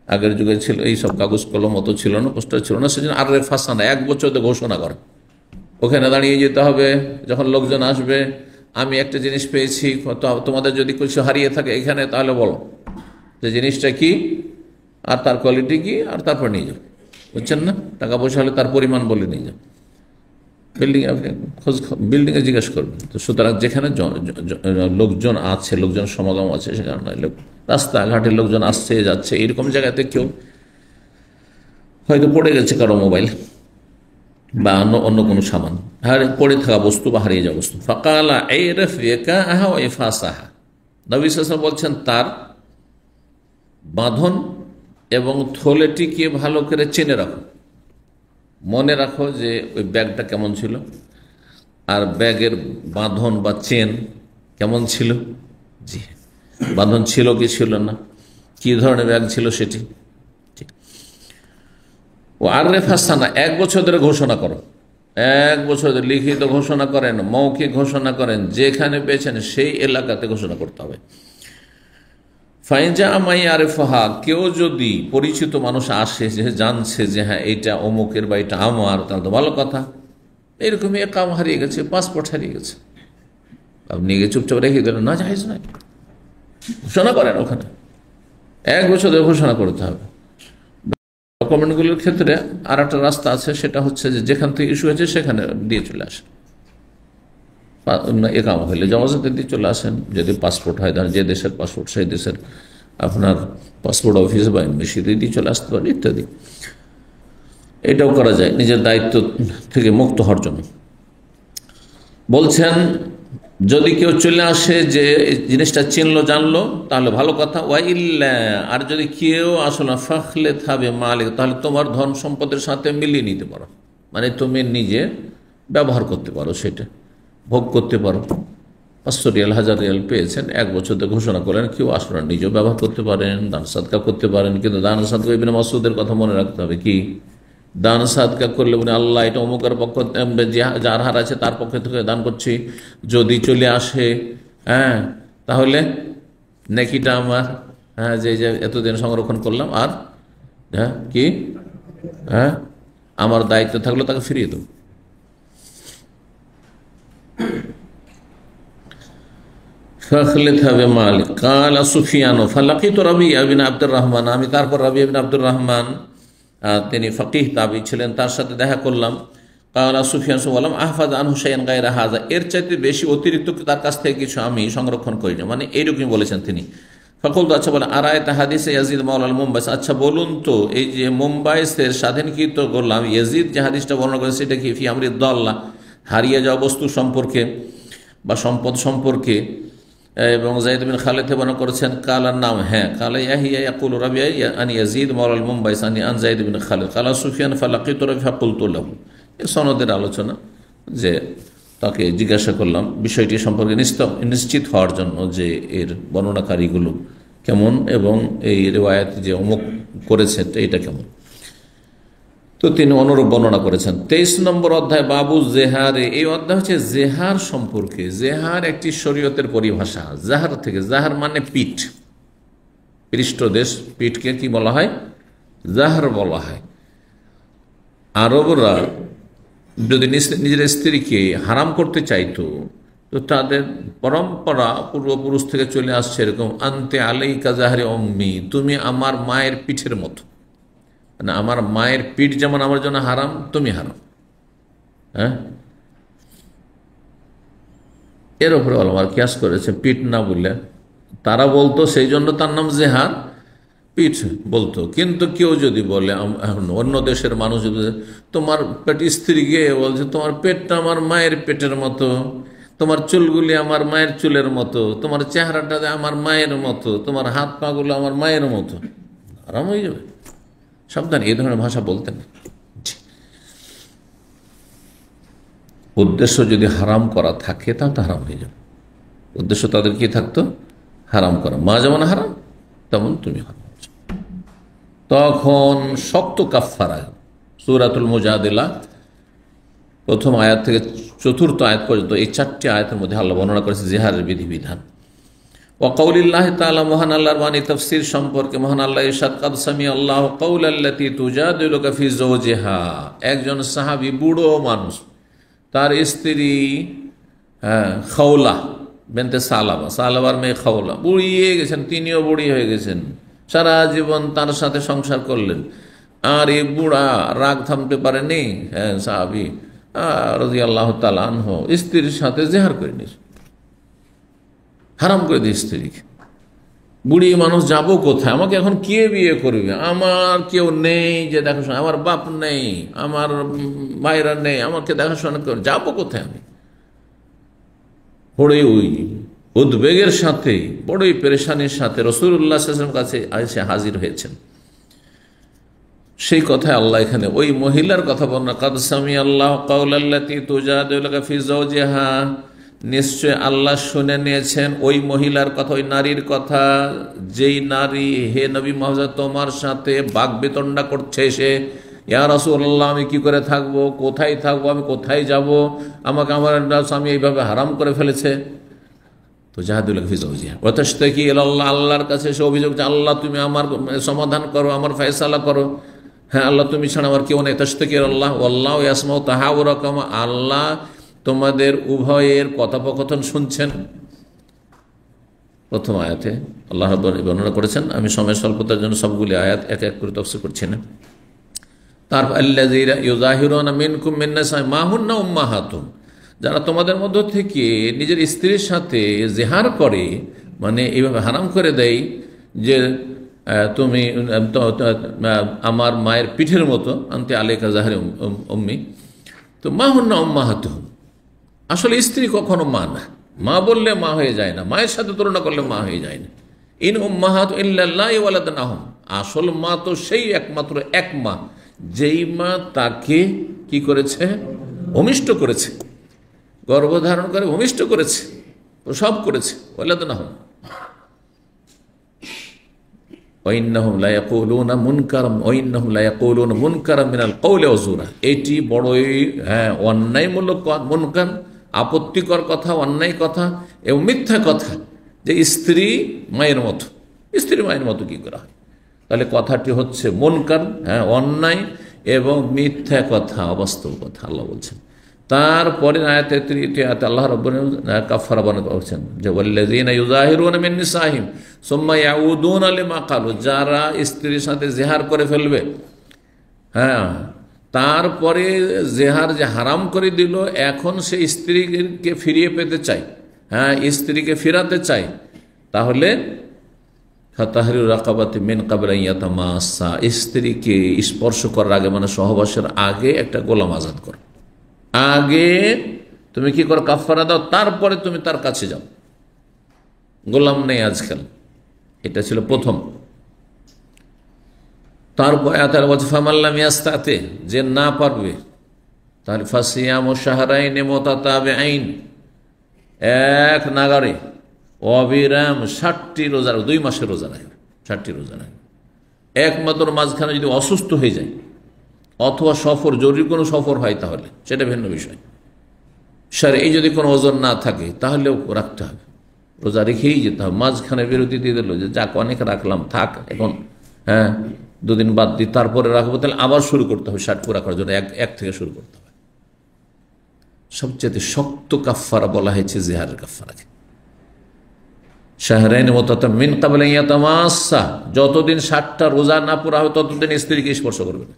আগের যুগে ছিল এইসব কাগজ কলম অত ছিল না, পোস্টার ছিল না, সেজন্য আর ফাঁসানা 1 বছর ঘোষণা করে ওখানে দাঁড়িয়ে যেতে হবে। যখন লোকজন আসবে, আমি একটা জিনিস পেয়েছি, তোমাদের যদি কিছু হারিয়ে থাকে এখানে, তাহলে বলো যে জিনিসটা কি আর তার কোয়ালিটি কি, আর তারপর নিয়ে যাও। বুঝছেন না? টাকা পয়সা হলে তার পরিমাণ বলে নিয়ে যাও। বিল্ডিংয়ে জিজ্ঞেস করবেন। তো সুতরাং যেখানে লোকজন আছে, লোকজন সমাগম আছে, সেখানে নয়, রাস্তাঘাটে লোকজন আসছে যাচ্ছে, এরকম জায়গাতে কেউ হয়তো পড়ে গেছে কারো মোবাইল বা অন্য কোনো সামান, পড়ে থাকা বস্তু বা হারিয়ে যাওয়া বস্তু। ফাকালা নবী সাল্লাল্লাহু আলাইহি ওয়াসাল্লাম বলছেন, তার বাঁধন এবং থলেটিকে ভালো করে চেনে রাখো, মনে রাখো যে ওই ব্যাগটা কেমন ছিল, আর ব্যাগের বাঁধন বা চেন কেমন ছিল। জি, বাঁধন ছিল কি ছিল না, কি ধরনের ব্যাগ ছিল সেটি। ও আররেফ হাসানা, 1 বছর ধরে ঘোষণা করো, 1 বছর ধরে লিখিত ঘোষণা করেন, মৌখিক ঘোষণা করেন, যেখানে পেয়েছেন সেই এলাকাতে ঘোষণা করতে হবে। ফাইজা আমাই আরেফাহা, কেউ যদি পরিচিত মানুষ আসে, যে জানছে যে হ্যাঁ এটা অমুকের বা এটা আমার, তাহলে তো ভালো কথা। এরকমই কাম হারিয়ে গেছে, পাসপোর্ট হারিয়ে গেছে, আপনি গিয়ে চুপচাপ রেখে দিলেন, না জায়েজ নয়, ঘোষণা করেন ওখানে। 1 বছর ধরে ঘোষণা করতে হবে। ডকুমেন্টগুলোর ক্ষেত্রে আর একটা রাস্তা আছে, সেটা হচ্ছে যে যেখান থেকে ইস্যু হয়েছে সেখানে দিয়ে চলে আসেন। একামা হইলে জমাজতে দিয়ে চলে আসেন। যদি পাসপোর্ট হয়, ধরেন যে দেশের পাসপোর্ট সেই দেশের আপনার পাসপোর্ট অফিস বা এমবেসিতে দিয়ে চলে আসতে পারেন ইত্যাদি। এটাও করা যায় নিজের দায়িত্ব থেকে মুক্ত হওয়ার জন্য। বলছেন যদি কেউ চলে আসে যে জিনিসটা চিনলো জানলো, তাহলে ভালো কথা। ওয়াইল্লা, আর যদি কেউ আসলে ফাখলে থাবে মালিক, তাহলে তোমার ধন সম্পদের সাথে মিলিয়ে নিতে পারো, মানে তুমি নিজে ব্যবহার করতে পারো, সেটা ভোগ করতে পারো। 500 রিয়াল 1000 রিয়াল পেয়েছেন, 1 বছর ঘোষণা করেন, কেউ আসলে নিজেও ব্যবহার করতে পারেন, দান সাদকা করতে পারেন। কিন্তু দান সাদকা ইবনে মাসউদের কথা মনে রাখতে হবে, কি দান সাদকা করলে বলে আল্লাহ এটা অমুকের পক্ষ, যার হার আছে তার পক্ষ থেকে দান করছি, যদি চলে আসে তাহলে নেকিটা আমার, যে এতদিন সংরক্ষণ করলাম, আর কি আমার দায়িত্ব থাকলো তাকে ফিরিয়ে দেব। আমি তারপর রাবি ইবনে আব্দুর রহমান, তিনি ফকিহ তাবি ছিলেন, তার সাথে দেখা করলাম। কালা সুফিয়ান বললাম আহফাজ আনহু শাইআন গায়রা হাযা, এর চাইতে বেশি অতিরিক্ত তার কাছ থেকে কিছু আমি সংরক্ষণ করি না, মানে এইরকমই বলেছেন তিনি। ফাকুলতু, আচ্ছা বলেন, আরায়তা হাদিসে ইয়াজিদ মাওলা মুম্বাই, আচ্ছা বলুন তো এই যে মুম্বাইয়ের স্বাধীনকৃত গোলাম ইয়াজিদ যে হাদিসটা বর্ণনা করেন, সেটা কি ফি আমরি দাল্লা, হারিয়ে যাওয়া বস্তু সম্পর্কে বা সম্পদ সম্পর্কে। এবং যায়েদ বিন খালিদ বর্ণনা করেছেন কালার নাম, কালা ইয়াহিয়া ইয়াকুলু রাবিয়া আন ইয়াজিদ মাওলা মুম্বাই সানি আন যায়েদ বিন খালিদ কালা সুফিয়ান ফালাকিতু রাবি ফাকুলতু লাহু। এই সনদের আলোচনা, যে তাকে জিজ্ঞাসা করলাম বিষয়টি সম্পর্কে নিশ্চিত হওয়ার জন্য যে এর বর্ণনাকারীগুলো কেমন এবং এই রিওয়ায়াত যে অমুক করেছে এটা কেমন। তো তিনি অনুরূপ বর্ণনা করেছেন। 23 নম্বর অধ্যায় বাবু জেহারে, এই অধ্যায় হচ্ছে জেহার সম্পর্কে। জেহার একটি শরীয়তের পরিভাষা। জাহার থেকে, জাহার মানে পিঠ, পৃষ্ঠদেশ, পিঠকে কি বলা হয়? জাহার বলা হয়। আরবরা যদি নিজের স্ত্রীকে হারাম করতে চাইতো, তো তাদের পরম্পরা পূর্বপুরুষ থেকে চলে আসছে এরকম, আনতে আলাইকা জাহরি অম্মি, তুমি আমার মায়ের পিঠের মতো, মানে আমার মায়ের পিঠ যেমন আমার জন্য হারাম, তুমি হারাম। হ্যাঁ, এর উপরে ওলামারা কিয়াস করেছে, পিঠ না বললে তারা বলতো সেই জন্য তার নাম জেহার, পিঠ বলতো। কিন্তু কেউ যদি বলে, অন্য দেশের মানুষ যদি তোমার পেট, স্ত্রী গিয়ে বলছে তোমার পেটটা আমার মায়ের পেটের মতো, তোমার চুলগুলি আমার মায়ের চুলের মতো, তোমার চেহারাটা আমার মায়ের মতো, তোমার হাত পাগুলো আমার মায়ের মতো, আরাম হয়ে যাবে। সাবধান, এই ধরনের ভাষা বলতেন। উদ্দেশ্য যদি হারাম করা থাকে তাহলে তো হারাম হয়ে যাবে। উদ্দেশ্য তাদের কি থাকতো? হারাম করা। মা যেমন হারাম তেমন তুমি হারাম। তখন শক্ত কাফফারা, সূরাতুল মুজাদিলা প্রথম আয়াত থেকে চতুর্থ আয়াত পর্যন্ত এই 4টি আয়াতের মধ্যে আল্লাহ বর্ণনা করেছে জিহারের বিধিবিধান। ওয়া কাউলিল্লাহি তাআলা, মহান আল্লাহর বাণী তাফসীর সম্পর্কে মহান আল্লাহ ইরশাদ, কাদ সামিআল্লাহু কাউলাল্লাতী তুজাদিলুকা ফি যাওজিহা। একজন সাহাবী, বুড়ো মানুষ, তার স্ত্রী খাওলা বিনতে সালাবা, সালাবার মেয়ে খাওলা, বুড়িয়ে গেছেন, তিনিও বুড়ি হয়ে গেছেন, সারা জীবন তার সাথে সংসার করলেন। আর এই বুড়া রাগ থামতে পারেনি, সাহাবী রাদিয়াল্লাহু তাআলা আনহু স্ত্রীর সাথে জেহার করে নিয়েছে, হারাম করে দিয়ে স্ত্রীকে। বুড়ি মানুষ, যাবো কোথায়, আমাকে এখন কে বিয়ে করবে, আমার কেউ নেই যে দেখাশোনা, আমার বাপ নেই, আমার ভাইরা নেই, আমাকে দেখাশোনা করে যাবো কোথায় আমি। বড়ই ওই উদ্বেগের সাথে, বড়ই পেরেশানির সাথে রাসূলুল্লাহ সাল্লাল্লাহু আলাইহি ওয়াসাল্লামের কাছে এসে হাজির হয়েছেন। সেই কথা আল্লাহ এখানে ওই মহিলার কথা বর্ণনা, কাদ সামিআল্লাহু কাওলাল্লাতী তুজাদিলুকা ফি যাওজিহা, নিশ্চয় আল্লাহ শুনে নিয়েছেন ওই মহিলার কথা, ওই নারীর কথা, যেই নারী হে নবী মুহাম্মদ তোমার সাথে বাকবিতণ্ডা করছে, সে ইয়া রাসূলুল্লাহ আমি কি করে থাকবো, কোথায় থাকবো, আমি কোথায় যাব, আমাকে আমার স্বামী এইভাবে হারাম করে ফেলেছে। তো জাহাদুল্লাহ ফি যাওজিহা ওয়া তাশতাকি ইলাল্লাহ, আল্লাহর কাছে সে অভিযোগ যে আল্লাহ তুমি আমার সমাধান করো, আমার ফয়সালা করো, হ্যাঁ আল্লাহ তুমি ছাড়া আমার কেউ নেই। তাশতাকি ইলাল্লাহ ওয়াল্লাহু ইয়াসমাউ তাহাওয়ারাকুম, আল্লাহ তোমাদের উভয়ের কথোপকথন শুনছেন। প্রথম আয়াতে আল্লাহ বর্ণনা করেছেন, আমি সময় স্বল্পতার জন্য সবগুলি আয়াত এক এক করে তাফসীর করছি না। তারপর আল্লাযীনা ইউযাহিরুনা মিনকুম মিন নিসাই মা হুন্না উম্মাহাতুহুম, যারা তোমাদের মধ্য থেকে নিজের স্ত্রীর সাথে জিহার করে, মানে এইভাবে হারাম করে দেয় যে তুমি আমার মায়ের পিঠের মতো, আনতে আলাইকা জাহরি উম্মি, তো মা হুন্না উম্মাহাতুহুম, আসলে স্ত্রী কখনো মা না, মা বললে মা হয়ে যায় না, মায়ের সাথে তুলনা করলে মা হয়ে যায় না। ইন উম্মাহাতু ইল্লাল্লাহি ওয়ালাদনাহুম, আসল মা তো সেই একমাত্র এক মা, যেই মা তাকে কি করেছে, ভূমিষ্ঠ করেছে, গর্ভধারণ করে ভূমিষ্ঠ করেছে, প্রসব করেছে। ওয়ালাদনাহুম ওয়াইন্নাহুম লা ইয়াকুলুনা মুনকারাম ওয়াইন্নাহুম লা ইয়াকুলুনা মুনকারাম মিনাল কওলি ওয়া যুরা, এটি বড়ই অন্যায়মূলক মুনকার, আপত্তিকর কথা, অন্যায় কথা এবং মিথ্যা কথা, যে স্ত্রী মায়ের মতো, স্ত্রী মায়ের মতো কি করা হয়। তাহলে কথাটি হচ্ছে মুনকার, অন্যায় এবং মিথ্যা কথা, অবাস্তব কথা আল্লাহ বলছেন। তারপরে আয়াতে তৃতীয় আয়াতে আল্লাহ রাব্বুল কাফারা বর্ণনা করেছেন যে ওয়াল্লাযীনা ইউযাহিরুনা মিন নিসাইহিম সুম্মা ইয়াউদুনা লিমা ক্বালু, যারা স্ত্রীর সাথে জিহার করে ফেলবে, তারপরে জেহার যে হারাম করে দিল, এখন সে স্ত্রীকে ফিরিয়ে পেতে চায়, স্ত্রীকে ফিরাতে চায়, তাহলে ফাতাহরিরু রাকাবাতি মিন ক্বাবলি আন ইয়াতামাসসা, স্ত্রীকে স্পর্শ করার আগে, মানে সহবাসের আগে একটা গোলাম আজাদ করো, আগে তুমি কি করো, কাফারা দাও, তারপরে তুমি তার কাছে যাও। গোলাম নেই আজকাল, এটা ছিল প্রথম। তারপরে বলছে ফামাল্লাম ইয়াস্তাতে, যে না পারবে তাহলে ফাসিয়ামু শাহরাইনি মুতাতাবিআইন, এক নাগারে অবিরাম 60টি রোজা, 2 মাসের রোজা রাখবে, 60টি রোজা রাখবে। একমাত্র মাঝখানে যদি অসুস্থ হয়ে যায় অথবা সফর, জরুরি কোনো সফর হয় তাহলে সেটা ভিন্ন বিষয়। এই যদি কোনো ওজন না থাকে তাহলেও রাখতে হবে, রোজা রেখেই যেতে হবে। মাঝখানে বিরতি দিয়ে দিল যে যাক অনেক রাখলাম, থাক এখন 2 দিন বাদ দিই, তারপরে রাখবো, তাহলে আবার শুরু করতে হবে 60 পুরা করার জন্য, এক থেকে শুরু করতে হবে। সবচেয়ে শক্ত কাফারা বলা হয়েছে জিহারের কাফারাকে। শাহরাইন মুতাতাম্মিন ক্বাবলা আন ইয়াতামাসসা, যতদিন 60টা রোজা না পুরা হবে ততদিন স্ত্রীকে স্পর্শ করবে না।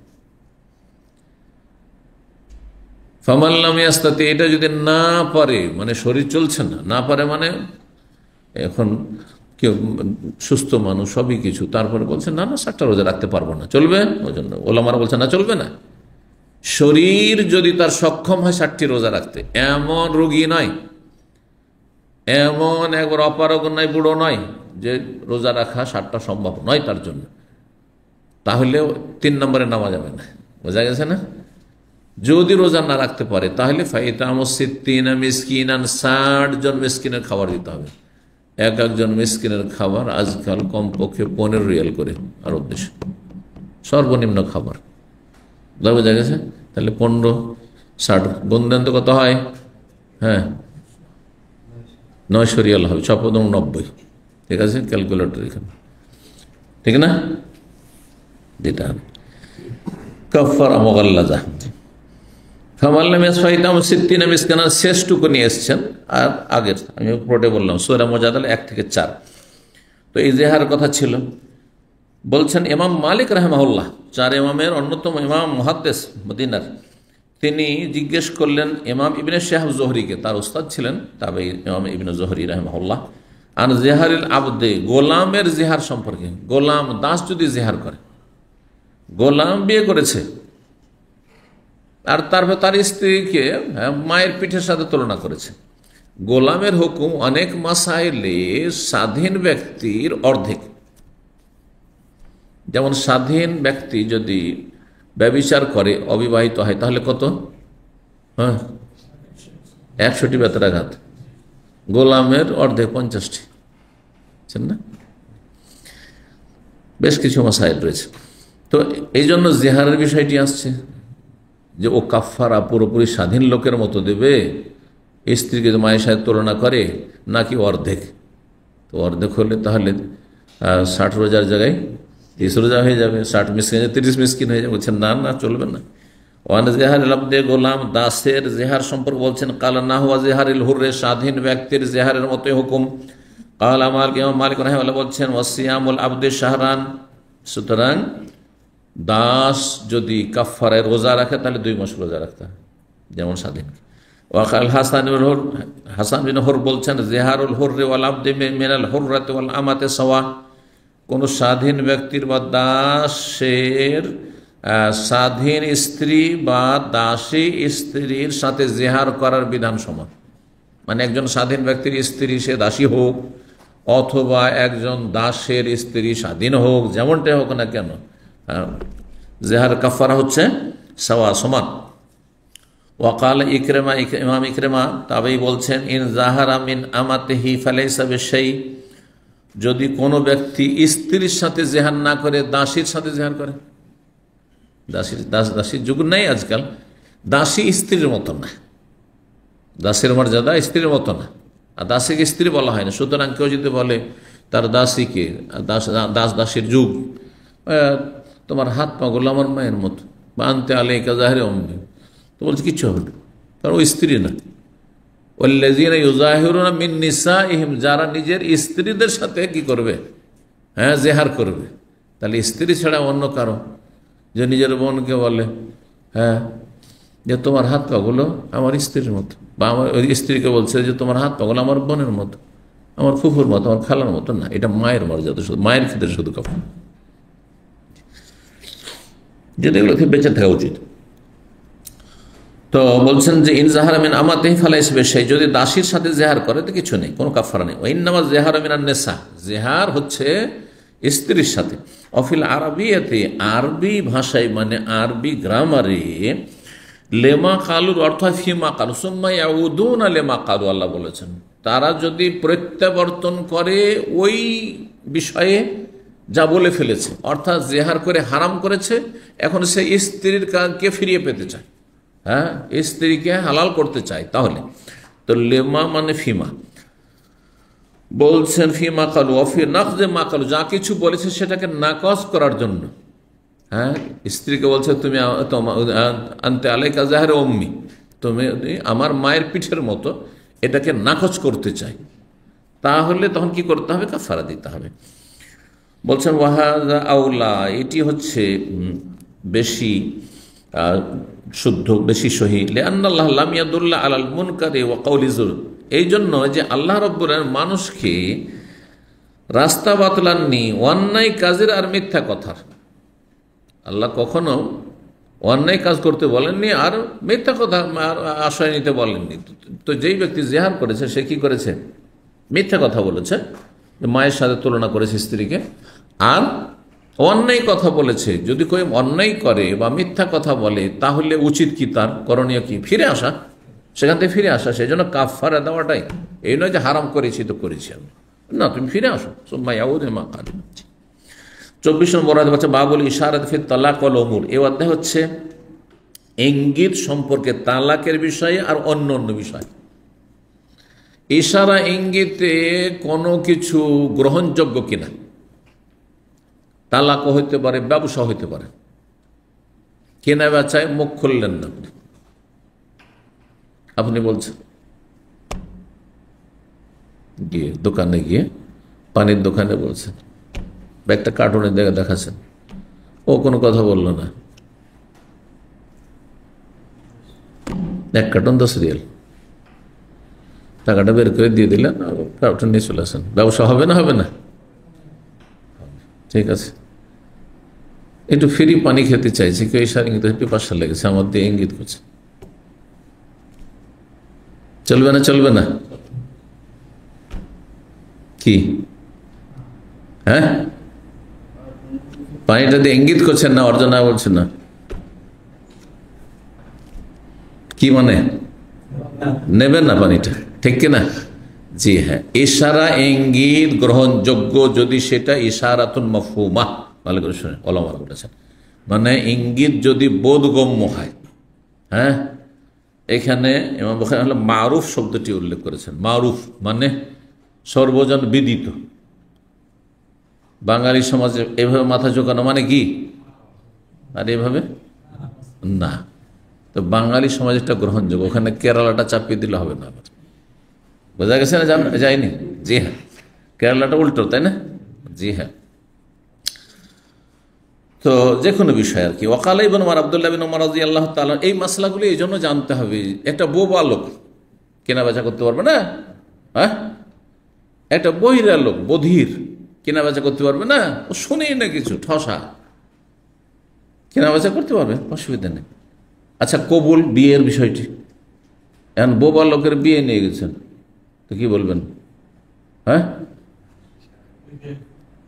ফামান লাম ইয়াস্তাতি, এটা যদি না পারে, মানে শরীর চলছে না, না পারে মানে এখন কেউ সুস্থ মানুষ সবই কিছু, তারপরে বলছে না না 60টা রোজা রাখতে পারবো না, চলবে? ওই জন্য ওলামারা বলছে না, চলবে না। শরীর যদি তার সক্ষম হয় 60টি রোজা রাখতে, এমন রোগী নয়, এমন একবার অপারগ নয়, বুড়ো নয় যে রোজা রাখা 60টা সম্ভব নয় তার জন্য, তাহলে 3 নম্বরে নামা যাবে না। বোঝা গেছে না? যদি রোজা না রাখতে পারে তাহলে ফাইতামু সিত্তিনা মিসকিনান, 60 জন মিসকিনের খাবার দিতে হবে। এক একজন মিসকিনের খাবার আজকাল কমপক্ষে 15 রিয়াল করে আর উদ্দেশ্য, সর্বনিম্ন খাবার। বোঝা গেছে? তাহলে 15 60 বন্ধন তো কত হয়? হ্যাঁ, 900 রিয়াল হবে, 690। ঠিক আছে, ক্যালকুলেটর এখানে, ঠিক না? যেটা কাফারা মুগাল্লাযা। শেষটুকু নিয়ে এসছেন। আর আগের আমি পড়ে বললাম সূরা মুজাদালা 1 থেকে 4। তো এই জেহার কথা ছিল। বলছেন ইমাম মালিক রাহিমাহুল্লাহ, 4 ইমামের অন্যতম ইমাম মুহাদ্দিস মদিনার, তিনি জিজ্ঞেস করলেন ইমাম ইবনে শিহাব জোহরিকে, তার উস্তাদ ছিলেন তাবেঈ ইমাম ইবনে জোহরি রাহিমাহুল্লাহ, আন জিহারিল আবদে, গোলামের জিহার সম্পর্কে। গোলাম, দাস যদি জিহার করে, গোলাম বিয়ে করেছে আর তারপর তার স্ত্রীকে মায়ের পিঠের সাথে তুলনা করেছে। গোলামের হুকুম অনেক মাসাইলে স্বাধীন ব্যক্তির অর্ধেক। যেমন স্বাধীন ব্যক্তি যদি ব্যভিচার করে, অবিবাহিত হয়, তাহলে কত? 100টি বেত্রাঘাত। গোলামের অর্ধেক 50টি। না, বেশ কিছু মাসাইল রয়েছে। তো এই জন্য জিহারের বিষয়টি আসছে যে ও কাফারা পুরোপুরি স্বাধীন লোকের মতো দেবে স্ত্রীকে মায়ের সাথে তুলনা করে, নাকি অর্ধেক? তো অর্ধেক হলে তাহলে 60 রোজার জায়গায় 30 রোজা হয়ে যাবে, 60 মিসকিন 30 মিসকিন হয়ে যাবে। বলছেন না না, চলবে না। ওয়ান জেহার আবদে, গোলাম দাসের জেহার সম্পর্কে বলছেন কাল না হুয়া জেহারিল হুররে, স্বাধীন ব্যক্তির জেহারের মতোই হুকুম। কাল আমার ইমাম মালিক রাহিমাহুল্লাহ বলছেন ওয়াসিয়ামুল আবদে শাহরান, সুতরাং দাস যদি কাফারায় রোজা রাখে তাহলে 2 মাস রোজা রাখতে হয়, যেমন স্বাধীন। ওয়াকাল হাসান বিন হুর বলছেন জেহারুল হুররে ওয়াল আবদে মিনাল হুররাতি ওয়াল আমাতে সাওয়া, কোন স্বাধীন ব্যক্তির বা দাসের স্বাধীন স্ত্রী বা দাসী স্ত্রীর সাথে জেহার করার বিধান সমান। মানে একজন স্বাধীন ব্যক্তির স্ত্রী সে দাসী হোক, অথবা একজন দাসের স্ত্রী স্বাধীন হোক, যেমনটাই হোক না কেন, জেহার কাফারা হচ্ছে সাওয়া, সমান। ওয়াকাল ইকরিমা, ইমাম ইকরিমা তাবেঈ বলছেন ইন জাহারা মিন আমাতিহি ফালাইসা বিশাই, যদি কোনো ব্যক্তি স্ত্রীর সাথে জেহার না করে দাসীর সাথে জেহার করে, দাসীর যুগ নেই আজকাল, দাসী স্ত্রীর মতো না, দাসের মর্যাদা স্ত্রীর মতো না, আর দাসীকে স্ত্রী বলা হয় না। সুতরাং কেউ যদি বলে তার দাসীকে, দাসীর যুগ, তোমার হাত পাগুলো আমার মায়ের মতো, বা আনতে আলাইকা জাহরে অম্মি, তো বলছে কিচ্ছু হবে না, কারণ ও স্ত্রী না। ওয়াল্লাযীনা ইউযাহিরুনা মিন নিসাইহিম, যারা নিজের স্ত্রীদের সাথে কি করবে? জেহার করবে। তাহলে স্ত্রী ছাড়া অন্য কারো, যে নিজের বোনকে বলে যে তোমার হাত পাগুলো আমার স্ত্রীর মতো, বা আমার স্ত্রীকে বলছে যে তোমার হাত পাগুলো আমার বোনের মতো, আমার ফুফুর মতো, আমার খালার মতো না, এটা মায়ের মর্যাদা, শুধু মায়ের ক্ষেত্রে শুধু কাফন, যদি এগুলো থেকে বেঁচে থাকা উচিত। তো বলছেন যে ইন জাহারা মিন আমাতিহি ফালাইসা বিশাই, যদি দাসীর সাথে জেহার করে তো কিছু নেই, কোনো কাফারা নেই। ওয়াইন্নামা জেহারু মিনান নিসা, জেহার হচ্ছে স্ত্রীর সাথে। অফিল আরবিয়াতে, আরবি ভাষায় মানে আরবি গ্রামারে, লেমা কালুর অর্থ ফিমা কালু সুম্মা ইয়াউদুনা লেমা কালু, আল্লাহ বলেছেন তারা যদি প্রত্যাবর্তন করে ওই বিষয়ে যা বলে ফেলেছে, অর্থাৎ জেহার করে হারাম করেছে, এখন সে স্ত্রীর কাজকে ফিরিয়ে পেতে চায়, স্ত্রীকে হালাল করতে চায়, তাহলে তো লেমা মানে ফিমা। বলছেন ফিমা কালু অফি নাকজে মা কালু, যা কিছু বলেছে সেটাকে নাকচ করার জন্য। স্ত্রীকে বলছে তুমি আনতে আলাইকা জাহরে অম্মি, তুমি আমার মায়ের পিঠের মতো এটাকে নাকচ করতে চাই, তাহলে তখন কি করতে হবে? কাফারা দিতে হবে। বলছেন ওয়াহাদা আউলা, এটি হচ্ছে বেশি শুদ্ধ, বেশি সহি। লিআন্নাল্লাহ লাম ইয়াদুল্লা আলাল মুনকারি ওয়া কাউলি যুর, এই জন্য যে আল্লাহ রাব্বুল আলামিন মানুষকে রাস্তা বাতলাননি অন্যায় কাজের আর মিথ্যা কথার। আল্লাহ কখনো অন্যায় কাজ করতে বলেননি আর মিথ্যা কথা আশ্রয় নিতে বলেননি। তো যেই ব্যক্তি জিহার করেছে সে কি করেছে? মিথ্যা কথা বলেছে, মায়ের সাথে তুলনা করেছে স্ত্রীকে, আর অন্যায় কথা বলেছে। যদি কেউ অন্যায় করে বা মিথ্যা কথা বলে তাহলে উচিত কি, তার করণীয় কি? ফিরে আসা, সেখান থেকে ফিরে আসা। সেই জন্য কাফারা দেওয়াটাই, এই নয় যে হারাম করেছি তো করেছি আমি, না, তুমি ফিরে আসো। 24 নম্বর আয়াত হচ্ছে বাবুল ইশারাত ফি তালাক ওয়াল উমুর। এই অধ্যায় হচ্ছে ইঙ্গিত সম্পর্কে, তালাকের বিষয়ে আর অন্য অন্য বিষয়। ইশারা ইঙ্গিতে কোনো কিছু গ্রহণযোগ্য কিনা, তালাকও হইতে পারে, ব্যবসা হইতে পারে। কেনা বেচায় মুখ খুললেন না, আপনি বলছেন গিয়ে দোকানে গিয়ে, পানির দোকানে বলছেন, একটা কার্টুনে দেখাচ্ছেন, ও কোনো কথা বললো না, 1 কার্টুন 10 রিয়াল, টাকাটা বের করে দিয়ে দিলেন, কার্টুন নিয়ে চলে আসেন। ব্যবসা হবে না? হবে না? ঠিক আছে। একটু ফ্রি পানি খেতে চাইছি, কেউ ইশারা ইঙ্গিত পিপাসা লেগেছে, আমার দিয়ে ইঙ্গিত করছে, চলবে না? চলবে না? কি? হ্যাঁ, পানিটা দিয়ে ইঙ্গিত করছেন না, অর্জনা বলছেন না, কি মানে নেবেন না পানিটা, ঠিক কিনা? জি হ্যাঁ, ইশারা ইঙ্গিত গ্রহণযোগ্য যদি সেটা ইশারাতুন মাফহুমা, ভালো করে শুনে, ওলামারা বলেছেন, মানে ইঙ্গিত যদি বোধগম্য হয়। হ্যাঁ, এখানে ইমাম বুখারী হলো মারুফ শব্দটি উল্লেখ করেছেন। মারুফ মানে সর্বজন বিদিত। বাঙালি সমাজে এভাবে মাথা ঝোঁকানো মানে কি? আর এভাবে না। তো বাঙালি সমাজ একটা গ্রহণযোগ্য, ওখানে কেরালাটা চাপিয়ে দিলে হবে না। বোঝা গেছে না? যায়নি? জি হ্যাঁ, কেরালাটা উল্টো, তাই না? জি হ্যাঁ। তো যে কোনো বিষয় আর কি। ওয়াকাল ইবনে উমর, আব্দুল্লাহ বিন উমর রাদিয়াল্লাহু তাআলা, এই মাসলাগুলো এই জন্য জানতে হবে। একটা বোবা লোক কেনা বেচা করতে পারবে না? হ্যাঁ, একটা বহিরা লোক, বধির, কেনা বেচা করতে পারবে না? ও শুনেই না কিছু, ঠসা, কেনা বেচা করতে পারবে, অসুবিধা নেই। আচ্ছা, কবুল, বিয়ের বিষয়টি, এখন বোবা লোকের বিয়ে নিয়ে গেছেন, তো কি বলবেন? হ্যাঁ,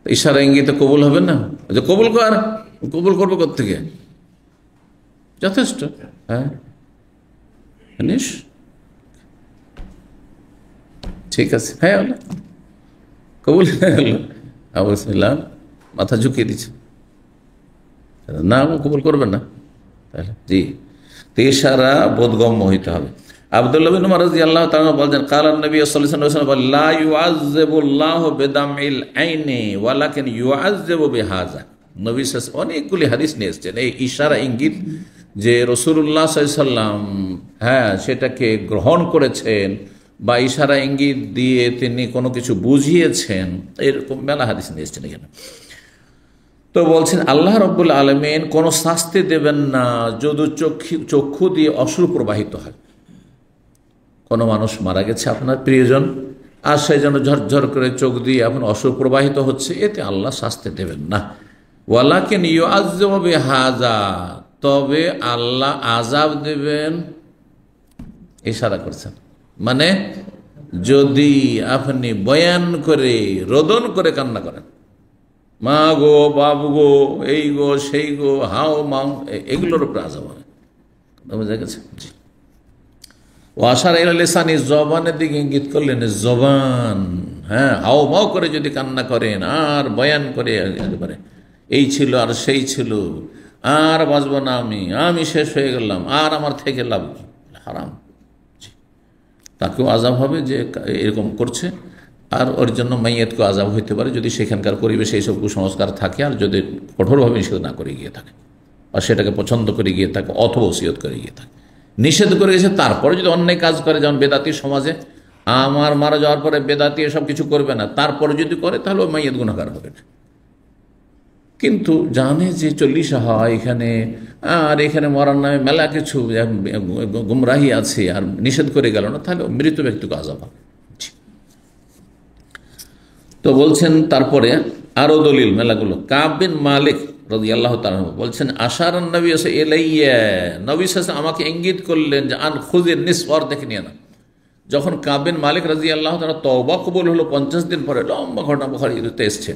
ইশারা ইঙ্গিতে কবুল হবে না? যে কবুল কর, কবুল করবো কোত্থেকে? যথেষ্ট। হ্যাঁ, ঠিক আছে, হ্যাঁ হলো কবুল হলো। আবুসালাম মাথা ঝুঁকিয়ে দিচ্ছে, না কবুল করবেন না, তাহলে জি, তো ইশারা বোধগম্য হইতে হবে। আব্দুল্লাহ বিন উমর রাদিয়াল্লাহু তাআলা বলেন, ক্বালা নবী সাল্লাল্লাহু আলাইহি ওয়াসাল্লাম, লা ইউআযযিবুল্লাহু বিদামিল আইনি ওয়ালাকিন ইউআযযিবু বিহাযা। নবী সাল্লাল্লাহু অনেকগুলি হাদিস নিয়ে এসেছেন এই ইশারা ইঙ্গিত, যে রাসূলুল্লাহ সাল্লাল্লাহু আলাইহি ওয়াসাল্লাম হ্যাঁ সেটাকে গ্রহণ করেছেন বা ইশারা ইঙ্গিত দিয়ে তিনি কোনো কিছু বুঝিয়েছেন, এরকম মেলা হাদিস নিয়ে এসেছেন এখানে। তো বলছেন আল্লাহ রাব্বুল আলামিন কোনো শাস্তি দেবেন না যদি চক্ষু দিয়ে অশ্রু প্রবাহিত হয়। কোনো মানুষ মারা গেছে, আপনার প্রিয়জন, আর সেই জন্য ঝরঝর করে চোখ দিয়ে এখন অশ্রু প্রবাহিত হচ্ছে, এতে আল্লাহ শাস্তি দেবেন না। ওয়ালাকিন ইউআযযিবু বিহাযা, তবে আল্লাহ আযাব দেবেন, ইশারা করছেন, মানে যদি আপনি বয়ান করে রোদন করে কান্না করেন, মা গো, বাবু গো, এই গো, সেই গো, হাও মাও, এগুলোর উপরে আযাব হবে। বুঝা গেছে? জি। ওয়াশারা ইলা লিসানি, জবানের দিকে ইঙ্গিত করলেন, জবান, হ্যাঁ, হাও মাও করে যদি কান্না করেন আর বয়ান করে একেবারে এই ছিল আর সেই ছিল, আর বাঁচবো না আমি শেষ হয়ে গেলাম, আর আমার থেকে লাভ কি, হারাম। তাকেও আযাব হবে যে এরকম করছে, আর ওর জন্য মাইয়াতকেও আযাব হইতে পারে যদি সেখানকার পরিবেশে এইসব কুসংস্কার থাকে, আর যদি কঠোরভাবে নিষেধ না করে গিয়ে থাকে, আর সেটাকে পছন্দ করে গিয়ে থাকে অথবা ওসিয়ত করে গিয়ে থাকে। নিষেধ করে গেছে, তারপরে যদি অন্যায় কাজ করে, যেমন বেদাতি সমাজে আমার মারা যাওয়ার পরে বেদাতি এসব কিছু করবে না, তারপরে যদি করে তাহলে ও মাইয়াত গুনাহগার হবে না। কিন্তু জানে যে 40 হয় এখানে, আর এখানে মরার নামে মেলা কিছু গুমরাহি আছে, আর নিষেধ করে গেল না, তাহলে মৃত ব্যক্তিকে আযাব হবে। তো বলছেন তারপরে আরো দলিল মেলাগুলো। কাব বিন মালিক রাদিয়াল্লাহু তাআলা বলছেন, আশারান নবী ইলাইয়া, নবী সাল্লাল্লাহু আলাইহি ওয়াসাল্লাম আমাকে ইঙ্গিত করলেন যে আন খুযির নিসফ, অর্ধেক নিয়ে না। যখন কাব বিন মালিক রাদিয়াল্লাহু তাআলা তওবা কবুল হলো 50 দিন পরে, লম্বা ঘটনা বুখারীতে এসেছে,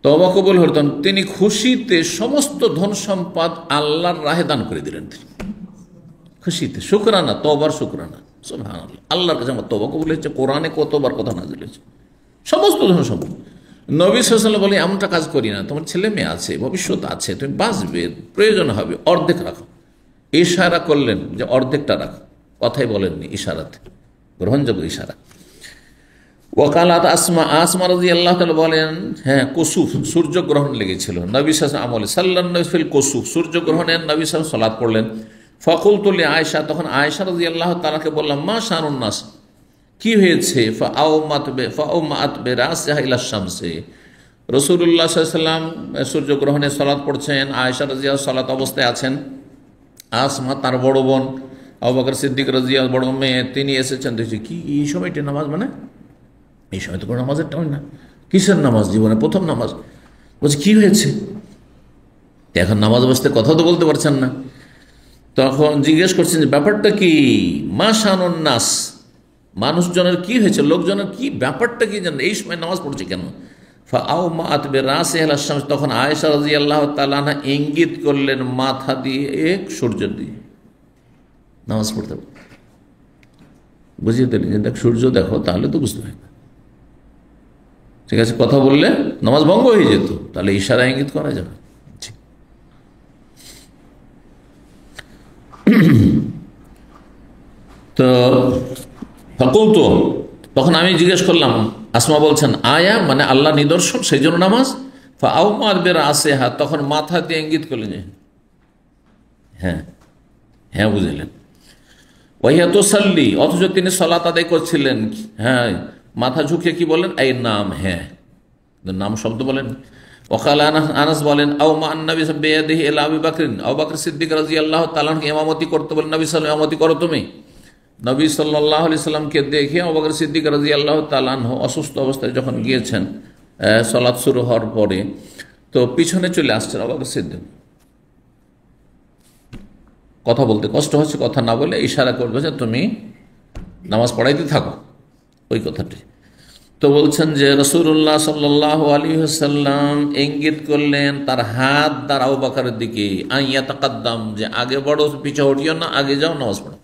তওবা কবুল হলো, তিনি খুশিতে সমস্ত ধন সম্পদ আল্লাহর রাহে দান করে দিলেন। তিনি খুশিতে, শুকরানা, তওবার শুকরানা, সুবহানাল্লাহ। আল্লাহর কাছে আমার তওবা কবুল হয়েছে, কোরআনে কতবার কথা নাযিল হয়েছে, সমস্ত ধন সম্পদ। নবী সাল্লাল্লাহু আলাইহি ওয়াসাল্লাম বলে, এমনটা কাজ করি না, তোমার ছেলে মেয়ে আছে, ভবিষ্যৎ আছে, তুমি বাঁচবে, প্রয়োজন হবে, অর্ধেক রাখো। ইশারা করলেন যে অর্ধেকটা রাখো, কথাই বলেননি, ইশারাতে, গ্রহণযোগ্য ইশারা। ওয়াকালাত আসমা, আসমা রাদিয়াল্লাহু তাআলা বলেন, হ্যাঁ কুসুফ, সূর্যগ্রহণ লেগেছিল, নবী সাল্লাল্লাহু আলাইহি ওয়াসাল্লাম সাল্লাল্লাহু ফিল কুসুফ, সূর্যগ্রহণের নবী সাল্লাল্লাহু আলাইহি ওয়াসাল্লাম সালাত পড়লেন। ফাকুলতু লি আয়েশা, তখন আয়েশা রাদিয়াল্লাহু তাআলাকে বললাম, মা শানুন নাস, কি হয়েছে? ফাআউমাত বিরাসিহা ইলা শামসি, রাসূলুল্লাহ সাল্লাল্লাহু আলাইহি ওয়াসাল্লাম সূর্যগ্রহণে সালাত পড়ছেন, আয়েশা রাদিয়াল্লাহু সালাত অবস্থায় আছেন, আসমা তার বড় বোন, আবু বকর সিদ্দিক রাদিয়াল্লাহু বড় মেয়ে, তিনি এসেছেন। দেখছি কি এই সময়টা নামাজ, মানে এই সময় তো কোনো নামাজের টাইম না, কিসের নামাজ, জীবনে প্রথম নামাজ। বলছে কি হয়েছে? এখন নামাজ অবস্থায় কথা তো বলতে পারছেন না। তখন জিজ্ঞেস করছেন যে ব্যাপারটা কি, মা শানুন নাস, মানুষজনের কি হয়েছে, লোকজনের কি ব্যাপারটা কি জানেন, এই সময় নামাজ পড়ছে কেন? ফাআউমাত বিরাসিহা ইলা শামস, তখন আয়েশা রাদিয়াল্লাহু তাআলা আনহা ইঙ্গিত করলেন মাথা দিয়ে এক সূর্য দিয়ে নামাজ পড়তে, বুঝিয়ে দিলেন যে দেখ সূর্য দেখো, তাহলে তো বুঝতে পারবে। ঠিক আছে, কথা বললে নামাজ ভঙ্গ হয়ে যেত, তাহলে ইশারা ইঙ্গিত করা যাবে। তো ফাকুলতু, তখন আমি জিজ্ঞেস করলাম, আসমা বলছেন আয়া মানে আল্লাহ নিদর্শন, সেই জন্য নামাজ। ফাআউমাত বিরাসিহা, তখন মাথা দিয়ে ইঙ্গিত করলেন যে হ্যাঁ হ্যাঁ বুঝলেন। ওয়াহিয়া তুসাল্লি, অথচ তিনি সালাত আদায় করছিলেন, হ্যাঁ মাথা ঝুঁকিয়ে কি বলেন, এই নাম, হ্যাঁ নাম শব্দ বলেন। ওয়াকাল আনাস বলেন, আউমা আন-নবী বিয়াদিহি ইলা আবি বকর, আবু বকর সিদ্দিক রাদিয়াল্লাহু তাআলা আনহু ইমামতি করতে বলেন, নবী সাল্লাল্লাহু আলাইহি ওয়াসাল্লাম ইমামতি করো তুমি। নবী সাল্লাল্লাহু আলাইহি সাল্লামকে দেখে আবু বকর সিদ্দিক রাদিয়াল্লাহু তাআলা আনহু অসুস্থ অবস্থায় যখন গিয়েছেন সালাত শুরু হওয়ার পরে, তো পিছনে চলে আসছেন আবু বকর সিদ্দিক, কথা বলতে কষ্ট হচ্ছে, কথা না বলে ইশারা করবে যে তুমি নামাজ পড়াইতে থাকো, ওই কথাটি। তো বলছেন যে রাসূলুল্লাহ সাল্লাল্লাহু আলাইহি ওয়াসাল্লাম ইঙ্গিত করলেন তার হাত দ্বারা আবু বকরের দিকে, আইয়া তাকাদ্দাম, যে আগে বড়, পিছে হটিও না, আগে যাও, নামাজ পড়ো,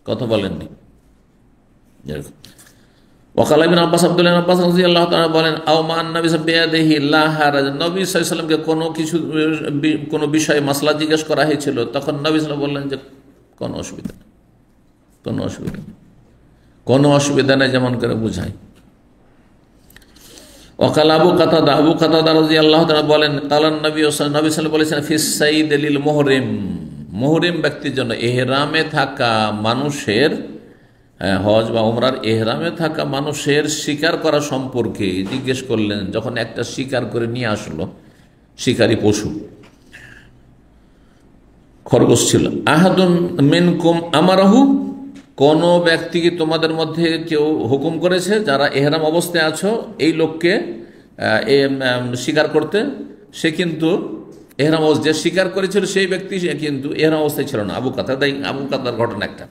কথা বলেননি। ওয়াকাল ইবনে আব্বাস, আব্দুল্লাহ ইবনে আব্বাস রাদিয়াল্লাহু তাআলা বলেন, আও মা আন-নবী বিয়াদিহি লা হারাজ, নবী সাল্লাল্লাহু আলাইহি ওয়াসাল্লামকে কোনো বিষয়ে মাসলা জিজ্ঞেস করা হয়েছিল, তখন নবী সাল্লাল্লাহু বললেন যে কোনো অসুবিধা নেই, কোনো অসুবিধা নেই, কোনো অসুবিধা নেই, যেমন করে বুঝায়। ওয়াকাল আবু কাতাদা, আবু কাতাদা রাদিয়াল্লাহু তাআলা বলেন, কালান নবী সাল্লাল্লাহু বলেছেন, ফিস সাইদ লিল মুহরিম, মুহরিম ব্যক্তির জন্য, এহরামে থাকা মানুষের, হজ বা উমরার এহরামে থাকা মানুষের শিকার করা সম্পর্কে জিজ্ঞেস করলেন, যখন একটা শিকার করে নিয়ে আসলো, শিকারী পশু, খরগোশ ছিল। আহাদুন মিনকুম আমারাহু, কোন ব্যক্তি কি তোমাদের মধ্যে কেউ হুকুম করেছে, যারা এহরাম অবস্থায় আছো, এই লোককে শিকার করতে? সে কিন্তু এহরাম অবস্থায়, যে শিকার করেছিল সেই ব্যক্তি কিন্তু এহরাম অবস্থায় ছিল না। আবু কাতাদার ঘটনা একটা,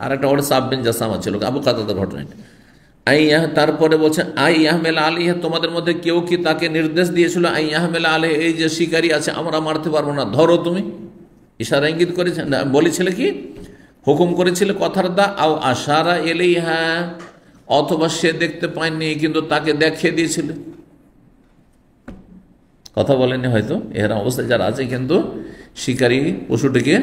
আর একটা ওটা সাব বিন জাসামা ছিল, আবু কাতাদার ঘটনা। আইয়াহ, তারপরে বলছে আইয়াহমেলা আলিহা, তোমাদের মধ্যে কেউ কি তাকে নির্দেশ দিয়েছিল, আইয়াহমেলা আলিহ, এই যে শিকারী আছে আমরা মারতে পারবো না, ধরো তুমি, ইশারা ইঙ্গিত করেছে, বলেছিল কি, হুকুম করেছিল কথার দা, আও আশারা এলাইহা, অথবা সে দেখতে পায়নি কিন্তু তাকে দেখিয়ে দিয়েছিল, কথা বলেনি হয়তো, এর অবস্থায় যারা আছে কিন্তু শিকারী পশুটিকে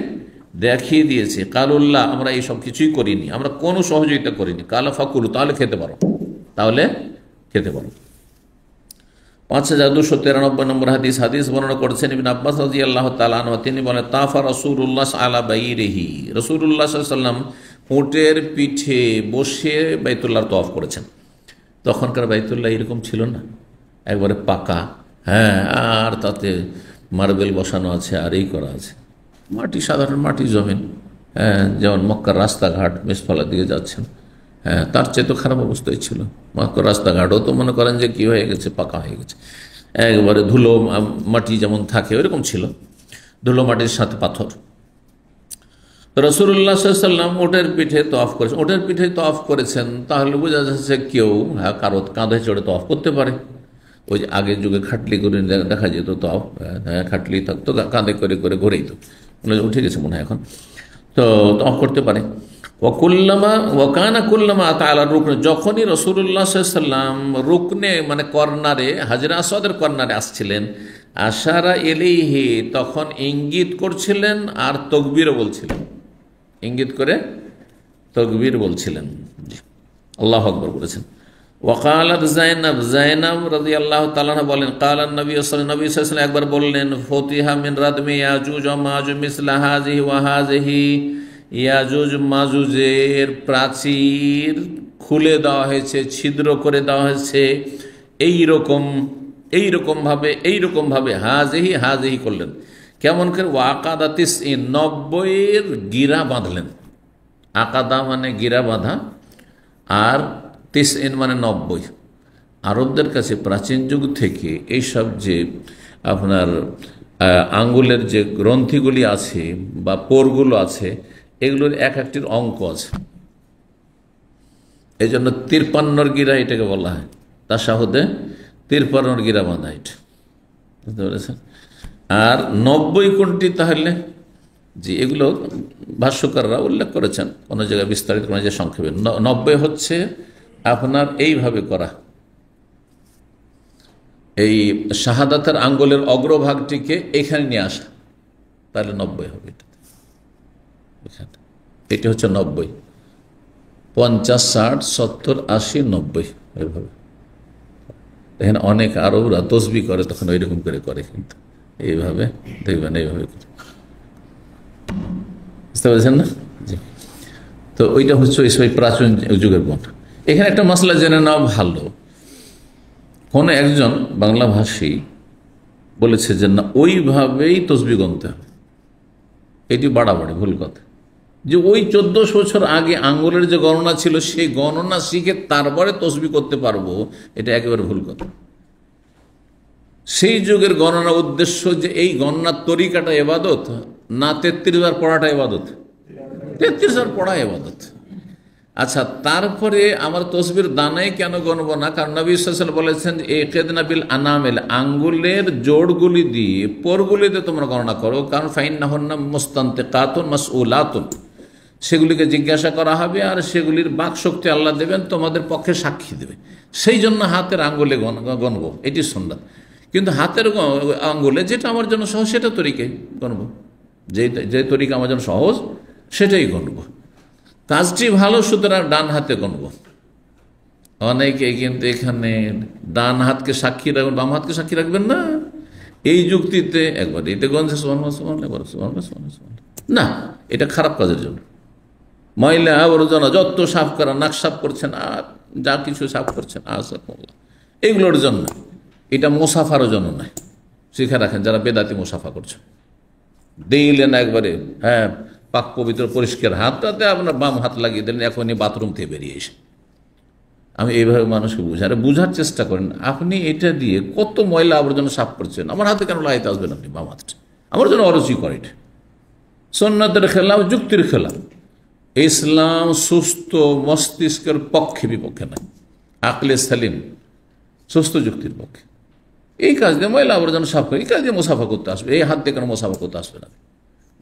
দেখিয়ে দিয়েছে। কালুল্লাহ, আমরা এই সব কিছুই করিনি, আমরা কোনো সহযোগিতা করিনি। কালা ফাকুলু, তাহলে খেতে পারো, তাহলে খেতে পারো। 5293 নম্বর হাদিস বর্ণনা করেছেন ইবনে আব্বাস রাদিয়াল্লাহু তাআলা আনহু, তিনি বলেন তাফা রাসূলুল্লাহ আলা বাইরিহি, রাসূলুল্লাহ সাল্লাল্লাহু আলাইহি ওয়াসাল্লাম উটের পিঠে বসে বাইতুল্লাহর তওয়াফ করেছেন। তখনকার বাইতুল্লাহ এরকম ছিল না, একবারে পাকা, হ্যাঁ, আর তাতে মার্বেল বসানো আছে আর এই করা আছে, মাটি, সাধারণ মাটি জমিন, হ্যাঁ, যেমন মক্কার রাস্তাঘাট মেসফালা দিয়ে যাচ্ছেন, হ্যাঁ, তার চেয়ে তো খারাপ অবস্থায় ছিল। মক্কার রাস্তাঘাটও তো মনে করেন যে কি হয়ে গেছে, পাকা হয়ে গেছে, একবারে ধুলো মাটি যেমন থাকে ওইরকম ছিল, ধুলো মাটির সাথে পাথর। রাসূলুল্লাহ সাল্লাল্লাহু আলাইহি ওয়াসাল্লাম ওটের পিঠে তওয়াফ করেছেন। ওটের পিঠে তওয়াফ করেছেন তাহলে বোঝা যাচ্ছে কেউ, হ্যাঁ, কারো কাঁধে চড়ে তওয়াফ করতে পারে। ওই যে আগের যুগে খাটলি করে দেখা যেত তওয়াফ, হ্যাঁ, খাটলি থাকতো, কাঁধে করে করে ঘুরেই তো, উঠে গেছে মনে হয় এখন, তো তওয়াফ করতে পারে। ওয়াকানা কুল্লামা তাআলা রুকন, যখনই রাসূলুল্লাহ সাল্লাল্লাহু আলাইহি ওয়াসাল্লাম রুকনে মানে কর্নারে, হাজরে আসওয়াদের কর্নারে আসছিলেন, আশারা ইলাইহি, তখন ইঙ্গিত করছিলেন আর তাকবীরও বলছিলেন, ইঙ্গিত করে তাকবীর বলছিলেন, আল্লাহু আকবার বলেছেন। ওয়াকালাত জাইনাব রাদিয়াল্লাহু তাআলা আনহা বলেন, কালান নবী সাল্লাল্লাহু আলাইহি ওয়াসাল্লাম একবার বললেন, ফতিহা মিন রাদমি ইয়াজুজ ওয়া মাজুজ মিসলা হাযিহি ওয়া হাযিহি, ইয়াজুজ মাজুজের প্রাচীর খুলে দেওয়া হয়েছে, ছিদ্র করে দেওয়া হয়েছে, এইরকম ভাবে হাজিহি করলেন। কেমন করে? ওয়াকাদা 90 গিরা বাঁধলেন। আকাদা মানে গিরা বাঁধা, আর 90 মানে 90। আরবদের কাছে প্রাচীন যুগ থেকে এইসব যে আপনার আঙ্গুলের যে গ্রন্থিগুলি আছে বা পোরগুলো আছে, এগুলোর এক একটির অঙ্ক আছে। এই জন্য 53 গিরা এটাকে বলা হয়, তাশাহুদে 53 গিরা বাঁধা, এটা বুঝতে পেরেছেন। আর 90 কোনটি তাহলে? জি, এগুলো ভাষ্যকাররা উল্লেখ করেছেন, কোনো জায়গায় বিস্তারিত, কোনো জায়গায় সংক্ষেপে। 90 হচ্ছে আপনার এইভাবে করা, এই শাহাদাতের আঙ্গুলের অগ্রভাগটিকে এখানে নিয়ে আসা, তাহলে 90 হবে। এটা হচ্ছে 90, 50, 60, 70, 80, 90 এইভাবে। এখানে অনেক আরবরা তসবিহ করে, তখন ওইরকম করে করে, কিন্তু এইভাবে দেখবেন, এইভাবে, বুঝতে পারছেন না? জি, তো ওইটা হচ্ছে ওই প্রাচীন যুগের পথ। এখানে একটা মশলা জেনে নেওয়া ভালো। কোনো একজন বাংলাভাষী বলেছে যে না, ওইভাবেই তসবিহ গুনতে হবে, এটি বাড়াবাড়ি, ভুল কথা। যে ওই 1400 বছর আগে আঙ্গুলের যে গণনা ছিল, সেই গণনা শিখে তারপরে তসবিহ করতে পারবো, এটা একেবারে ভুল কথা। সেই যুগের গণনা উদ্দেশ্য যে এই গণনার তরিকাটা ইবাদত, না 33 বার পড়াটা ইবাদত, 33 বার পড়া ইবাদত। আচ্ছা, তারপরে আমার তসবির দানাই কেন গণব না? কারণ নবী সাল্লাল্লাহু আলাইহি ওয়াসাল্লাম বলেছেন, ইকদিনা বিল আনামিল, আঙ্গুলের জোড়গুলি দিয়ে, পোরগুলিতে তোমরা গণনা করো, কারণ ফাইন্নাহুন্না মুস্তানতিকাতুন মাসউলাতুন, সেগুলিকে জিজ্ঞাসা করা হবে আর সেগুলির বাক শক্তি আল্লাহ দেবেন, তোমাদের পক্ষে সাক্ষী দেবে। সেই জন্য হাতের আঙ্গুলে গণব, এটি সুন্নাত। কিন্তু হাতের আঙ্গুলে যেটা আমার জন্য সহজ সেটা তরিকায় গণব, যে তরিকা আমার জন্য সহজ সেটাই গণব। কাজটি ভালো, সুতরাং ডান হাতে গণব। অনেকে কিন্তু এখানে ডান হাতকে সাক্ষী রাখবেন, বাম হাতকে সাক্ষী রাখবেন না, এই যুক্তিতে একবার এটা গণছে না, এটা খারাপ কাজের জন্য। ময়লা আবর্জনা যত সাফ করা, নাক সাফ করছেন আর যা কিছু সাফ করছেন, এগুলোর জন্য, এটা মুসাফার জন্য নয়। শিখে রাখেন যারা বেদাতি মুসাফা করছে, দিলেন একবারে, হ্যাঁ, পাক পবিত্র পরিষ্কার হাতটাতে আপনার বাম হাত লাগিয়ে দিলেন, এখনই বাথরুম থেকে বেরিয়ে এসে। আমি এইভাবে মানুষকে বুঝার চেষ্টা করেন, আপনি এটা দিয়ে কত ময়লা আবর্জনা সাফ করছেন, আমার হাতে কেন লাগাইতে আসবেন আপনি বাম হাতটা? আমার জন্য অরুচিকর এটা, সুন্নাতের খেলাফ, যুক্তির খেলাফ। ইসলাম সুস্থ মস্তিষ্কের পক্ষে, বিপক্ষে নয়, আকলে সালিম, সুস্থ যুক্তির পক্ষে। এই কাজ দিয়ে ময়লা আবর্জনা সাফ করে, এই কাজ দিয়ে মুসাফা করতে আসবে, এই হাত দিয়ে কেন মুসাফা করতে আসবে না?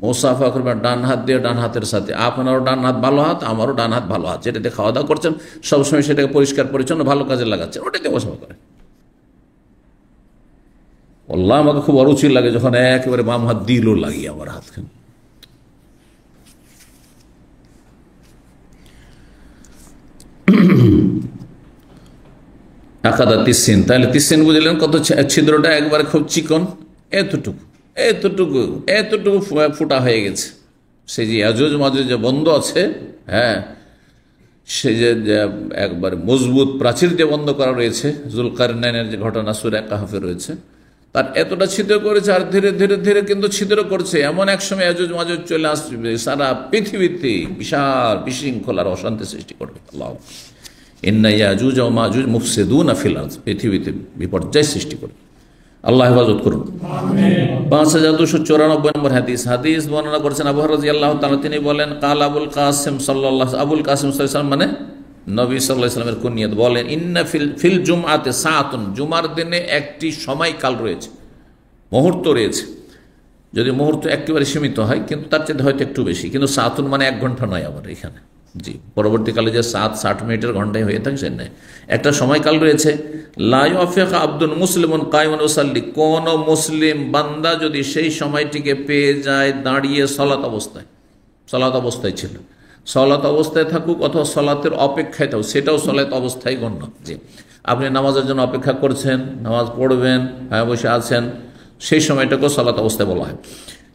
মুসাফা করবেন ডান হাত দিয়ে, ডান হাতের সাথে। আপনারও ডান হাত ভালো হাত, আমারও ডান হাত ভালো হাত, যেটাতে খাওয়া দাওয়া করছেন সবসময় সেটাকে পরিষ্কার পরিচ্ছন্ন ভালো কাজে লাগাচ্ছেন, ওটাতে মুসাফা করেন। আল্লাহ, আমাকে খুব অরুচি লাগে যখন একেবারে বাম হাত দিলও লাগিয়ে আমার হাতখানে। আকাদা তিসিন, তাহলে তিসিন বুঝলেন কত, ছিদ্রটা একবারে খুব চিকন, এতটুকু এতটুকু এতটুকু ফুটা হয়ে গেছে। সে যে ইয়াজুজ মাজুজ যে বন্ধ আছে, হ্যাঁ, সে যে একবারে মজবুত প্রাচীর দিয়ে বন্ধ করা রয়েছে, জুলকারনাইনের যে ঘটনা সূরা কাহফে রয়েছে, তার এতটা ছিদ্র করেছে, আর ধীরে ধীরে ধীরে কিন্তু ছিদ্র করছে। এমন এক সময় ইয়াজুজ মাজুজ চলে আসবে, সারা পৃথিবীতে বিশাল বিশৃঙ্খলার অশান্তি সৃষ্টি করবে। আল্লাহ ইন্না ইয়াজুজ ওয়া মাজুজ মুফসিদুনা ফিল আরদ, পৃথিবীতে বিপর্যয় সৃষ্টি করবে। আল্লাহ হেফাজত করুন। 5294 নম্বর হাদিস বর্ণনা করেছেন আবু হুরায়রা রাদিয়াল্লাহু তাআলা, তিনি বলেন কাল আবুল কাসিম সাল্লাল্লাহু, আবুল কাসিম সাল্লাল্লাহু আলাইহি ওয়াসাল্লাম মানে নবী সাল্লাল্লাহু আলাইহি ওয়াসাল্লামের কুনিয়ত, বলেন ইন্না ফিল জুমআতি সাআতুন, জুমার দিনে একটি সময়কাল রয়েছে, মুহূর্ত রয়েছে। যদি মুহূর্ত একেবারে সীমিত হয়, কিন্তু তার চেয়ে হয়তো একটু বেশি, কিন্তু সাআতুন মানে 1 ঘন্টা নয় আবার এখানে, জি, পরবর্তীকালে যে 60 মিনিটের ঘন্টায় হয়ে থাকে সে নয়, একটা সময়কাল রয়েছে। লা ইয়াফিকা আব্দুন মুসলিমুন কায়িমান ইউসাল্লি, কোন মুসলিম বান্দা যদি সেই সময়টিকে পেয়ে যায় দাঁড়িয়ে সলাত অবস্থায় ছিল, সলাত অবস্থায় থাকুক অথবা সলাতের অপেক্ষায় থাকুক, সেটাও সলাত অবস্থায় গণ্য। জি, আপনি নামাজের জন্য অপেক্ষা করছেন, নামাজ পড়বেন, হ্যাঁ বসে আছেন, সেই সময়টাকেও সলাত অবস্থায় বলা হয়।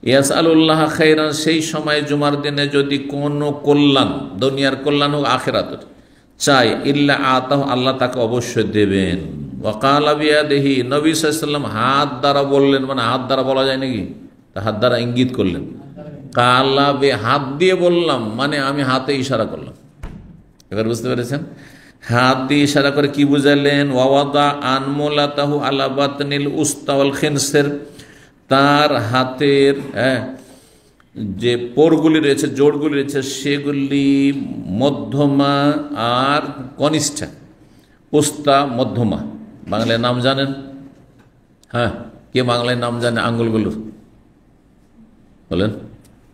ইয়াসআলুল্লাহ খাইরান, সেই সময় জুমার দিনে যদি কোনো কল্যাণ, দুনিয়ার কল্যাণ হোক আখিরাতের চাই, ইল্লা আতাহু, আল্লাহ তাকে অবশ্যই দেবেন। ওয়া ক্বালা বিয়াদিহি, নবী সাল্লাল্লাহু আলাইহি ওয়াসাল্লাম হাত দ্বারা বললেন, মানে হাত দ্বারা বলা যায় নাকি, তা হাত দ্বারা ইঙ্গিত করলেন। কালা বে, হাত দিয়ে বললাম মানে আমি হাতে ইশারা করলাম। এবার বুঝতে পেরেছেন, হাত দিয়ে ইশারা করে কি বুঝালেন? ওয়াওয়াদা আনমুলাতাহু আলা বাতনিল উস্তা ওয়াল খিনসির, তার হাতের যে পোরগুলি রয়েছে, জোড়গুলি রয়েছে, সেগুলি মধ্যমা আর কনিষ্ঠা, উস্তা মধ্যমা। বাংলায় নাম জানেন? হ্যাঁ, কে বাংলায় নাম জানে আঙ্গুলগুলো বলেন?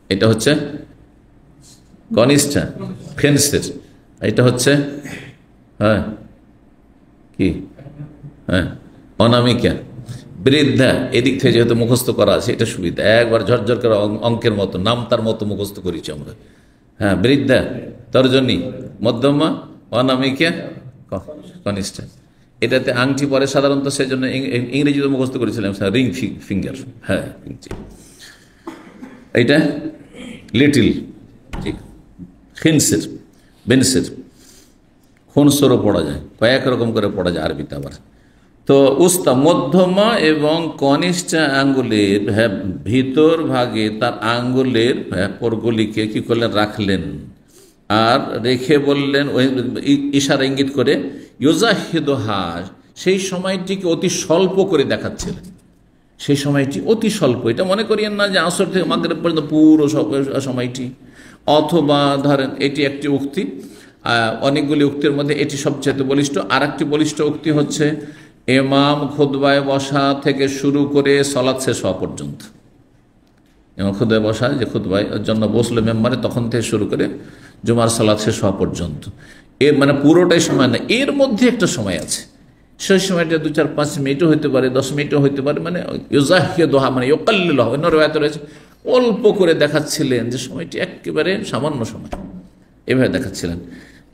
এটা হচ্ছে কনিষ্ঠা, ফেন্সের, এটা হচ্ছে হ্যাঁ কি, হ্যাঁ অনামিকা, বৃদ্ধা। এদিক থেকে যেহেতু মুখস্থ করা আছে এটা সুবিধা, একবার ঝরঝর করে অঙ্কের মতো, নাম তার মতো মুখস্থ করেছি আমরা। হ্যাঁ, বৃদ্ধা, তর্জনী, মধ্যমা, অনামিকা, কনিষ্ঠা। এটাতে আংটি পরে সাধারণত, সেজন্য ইংরেজিতে মুখস্থ করেছিলাম রিং ফিঙ্গার। হ্যাঁ, এইটা লিটিল, ঠিক, খিনসের, বেনসের, খুনসরও পড়া যায়, কয়েক রকম করে পড়া যায় আরবিতে আবার। তো উস্তা মধ্যমা এবং কনিষ্ঠা আঙ্গুলের ভিতর ভাগে তার আঙ্গুলের পোরগুলিকে কি করলেন, রাখলেন, আর রেখে বললেন, ওই ইশারা ইঙ্গিত করে, ইউজাহিদুহা, সেই সময়টিকে অতি স্বল্প করে দেখাচ্ছিলেন। সেই সময়টি অতি স্বল্প, এটা মনে করিয়েন না যে আসর থেকে মাগরিব পর্যন্ত পুরো সময়টি, অথবা ধরেন এটি একটি উক্তি, অনেকগুলি উক্তির মধ্যে এটি সবচেয়ে বলিষ্ঠ। আর একটি বলিষ্ঠ উক্তি হচ্ছে ইমাম খুতবায় বসা থেকে শুরু করে সালাত শেষ হওয়া পর্যন্ত। ইমাম খুতবায় বসা, যে খুতবায় জন্য বসলো মেম্বারে, তখন থেকে শুরু করে জুমার সালাত শেষ হওয়া পর্যন্ত, এর মানে পুরোটাই সময় না, এর মধ্যে একটা সময় আছে। সেই সময়টা 2-4-5 মিনিটও হইতে পারে, 10 মিনিটও হইতে পারে, মানে ইউজাহিদুহা মানে ইউকাল্লিলুহা, অন্য riwayate রয়েছে অল্প করে দেখাচ্ছিলেন, যে সময়টি একেবারে সামান্য সময়, এভাবে দেখাচ্ছিলেন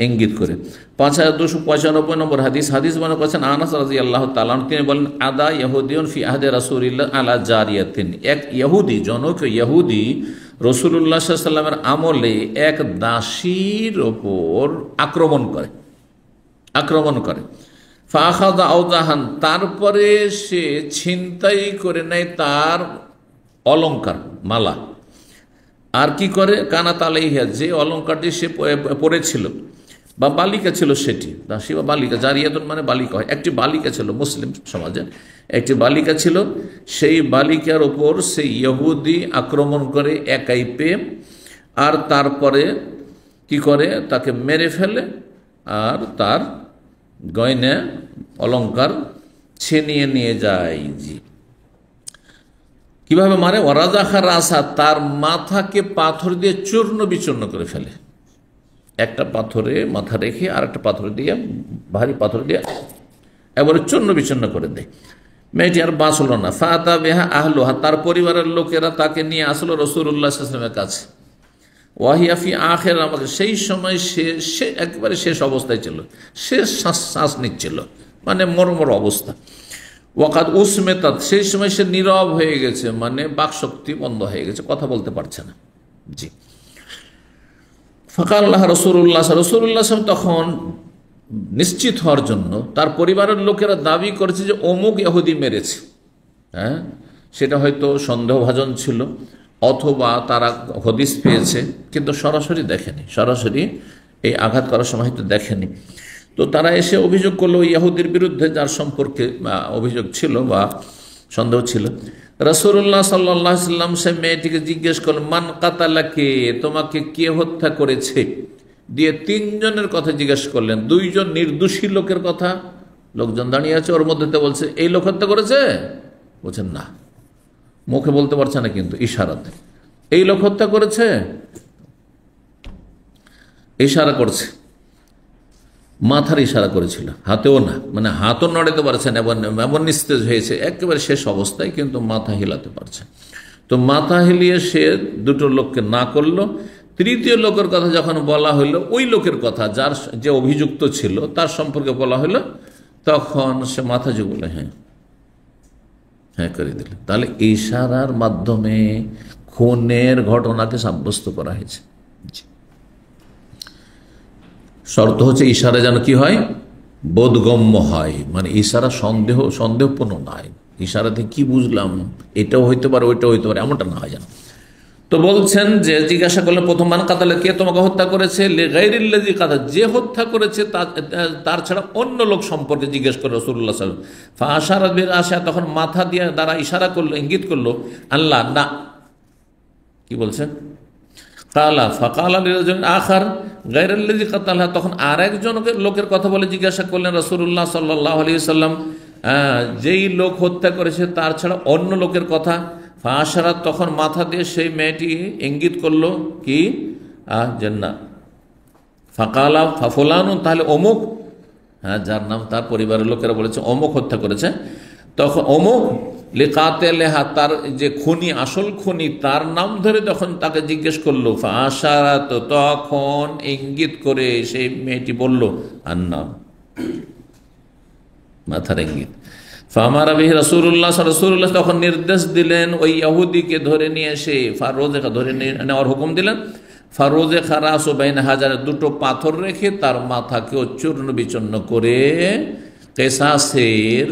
ইঙ্গিত করে। 5295 নম্বর হাদিস মনে করছেন আনাস রাদিয়াল্লাহু তাআলা, তিনি বলেন আদা ইহুদিয়ুন ফি আহদি রাসূলিল্লাহ আলা জারিয়াতিন, এক ইহুদি, জনক ইহুদি রাসূলুল্লাহ সাল্লাল্লাহু আলাইহি ওয়াসাল্লামের আমলে এক দাসীর ওপর আক্রমণ করে। ফাখাযা আওদাহান, তারপরে সে ছিনতাই করে নেয় তার অলংকার, মালা। আর কি করে, কানাত আলাইহা, যে অলংকারটি সে পরেছিল বা বালিকা ছিল, সেটি দাসী বা বালিকা, জারিয়াতুন মানে বালিকা হয়, একটি বালিকা ছিল, মুসলিম সমাজে একটি বালিকা ছিল, সেই বালিকার ওপর সেই ইহুদি আক্রমণ করে একাই পেয়ে, আর তারপরে কি করে, তাকে মেরে ফেলে, আর তার গয়না অলংকার ছিনিয়ে নিয়ে যায়। জি, কিভাবে মারে? ওয়ারাজাখা রাসা, তার মাথাকে পাথর দিয়ে চূর্ণ বিচূর্ণ করে ফেলে। একটা পাথরে মাথা রেখে আর একটা পাথর দিয়ে, ভারী পাথর দিয়ে এবারে চূর্ণ বিচূর্ণ করে দেয়। মেয়েটি আর বাঁচল না। ফাতা বেহা আহলুহা, তার পরিবারের লোকেরা তাকে নিয়ে আসলো রাসূলুল্লাহ সাল্লাল্লাহু আলাইহি ওয়াসাল্লামের কাছে। ওয়াহিয়াফি আখের, আমাকে সেই সময় সে একেবারে শেষ অবস্থায় ছিল, শেষ শ্বাস নিচ্ছিল, মানে মর্মর অবস্থা। ওয়াকাদ উসমেতাত, সেই সময় সে নীরব হয়ে গেছে, মানে বাকশক্তি বন্ধ হয়ে গেছে, কথা বলতে পারছে না। জি। ফাকাল আল্লাহ রসুল্লাহ তখন নিশ্চিত হওয়ার জন্য, তার পরিবারের লোকেরা দাবি করেছে যে অমুক ইহুদি মেরেছে, হ্যাঁ, সেটা হয়তো সন্দেহভাজন ছিল, অথবা তারা হদিস পেয়েছে কিন্তু সরাসরি দেখেনি, সরাসরি এই আঘাত করার সময় হয়তো দেখেনি। তো তারা এসে অভিযোগ করলো ইহুদির বিরুদ্ধে, যার সম্পর্কে অভিযোগ ছিল বা সন্দেহ ছিল। রাসূলুল্লাহ সাল্লাল্লাহু আলাইহি সাল্লাম সে মেয়েটিকে জিজ্ঞেস করলেন, মান কাতালাকে, তোমাকে কে হত্যা করেছে? দিয়ে তিনজনের কথা জিজ্ঞেস করলেন, দুইজন নির্দোষী লোকের কথা, লোকজন দাঁড়িয়ে আছে, ওর মধ্যে বলছে এই লোক হত্যা করেছে, বলছেন না, মুখে বলতে পারছে না কিন্তু ইশারাতে, এই লোক হত্যা করেছে, ইশারা করছে, মাথার ইশারা করেছিল, হাতেও না, মানে হাতও নড়াতে পারছেন, এমন নিস্তেজ হয়েছে একেবারে শেষ অবস্থায়, কিন্তু মাথা হিলাতে পারছে। তো মাথা হিলিয়ে সে দুটো লোককে না করলো। তৃতীয় লোকের কথা যখন বলা হইলো, ওই লোকের কথা যার যে অভিযুক্ত ছিল তার সম্পর্কে বলা হইলো, তখন সে মাথা ঝুঁকলো, হ্যাঁ হ্যাঁ করে দিল। তাহলে ইশারার মাধ্যমে খুনের ঘটনাকে সাব্যস্ত করা হয়েছে। শর্ত হচ্ছে ইশারা যেন কি হয়, বোধগম্য হয়, মানে ইশারা সন্দেহপূর্ণ নয়, ইশারাতে কি বুঝলাম, এটাও হইতে পারে ওইটাও হইতে পারে, এমনটা না হয় যেন। তো বলছেন যে জিজ্ঞাসা করলে প্রথম, মান কাতালা, কে তোমাকে হত্যা করেছে? লিগাইরিল্লাযী কাতাল, যে হত্যা করেছে তার ছাড়া অন্য লোক সম্পর্কে জিজ্ঞেস করে রাসূলুল্লাহ সাল্লাল্লাহু আলাইহি ওয়াসাল্লাম। ফাআশারা বিরাসা, তখন মাথা দিয়ে দ্বারা ইশারা করলো, ইঙ্গিত করলো, আল্লাহ না। কি বলছেন? কালা ফাকালা লিরাজুলিন আখার গায়রাল্লাযী কাতালহা, তখন আরেকজন লোকের কথা বলে জিজ্ঞাসা করলেন রাসূলুল্লাহ সাল্লাল্লাহু আলাইহি ওয়াসাল্লাম, যেই লোক হত্যা করেছে তার ছাড়া অন্য লোকের কথা। ফাআশারা, তখন মাথা দিয়ে সেই মেয়েটি ইঙ্গিত করলো কি, জান্নাত। ফাকালা ফাফুলানুন, তাহলে অমুক, হ্যাঁ, যার নাম তার পরিবারের লোকেরা বলেছে অমুক হত্যা করেছে, তখন অমুক লিকাতিলহা, তার যে খুনি, আসল খুনি, তার নাম ধরে যখন তাকে জিজ্ঞেস করলো, ফাআশারা, তো তখন ইঙ্গিত করে সেই মেয়েটি বলল আন্নাম, মাথার ইঙ্গিত। ফামারা বিহি রাসূলুল্লাহ তখন নির্দেশ দিলেন ওই ইহুদিকে ধরে নিয়ে এসে ফারোজেখা, ধরে নেওয়ার হুকুম দিলেন। ফারোজেখা রাসু বাইনা হাজারে, দুটো পাথর রেখে তার মাথাকেও চূর্ণ বিচূর্ণ করে কিসাসের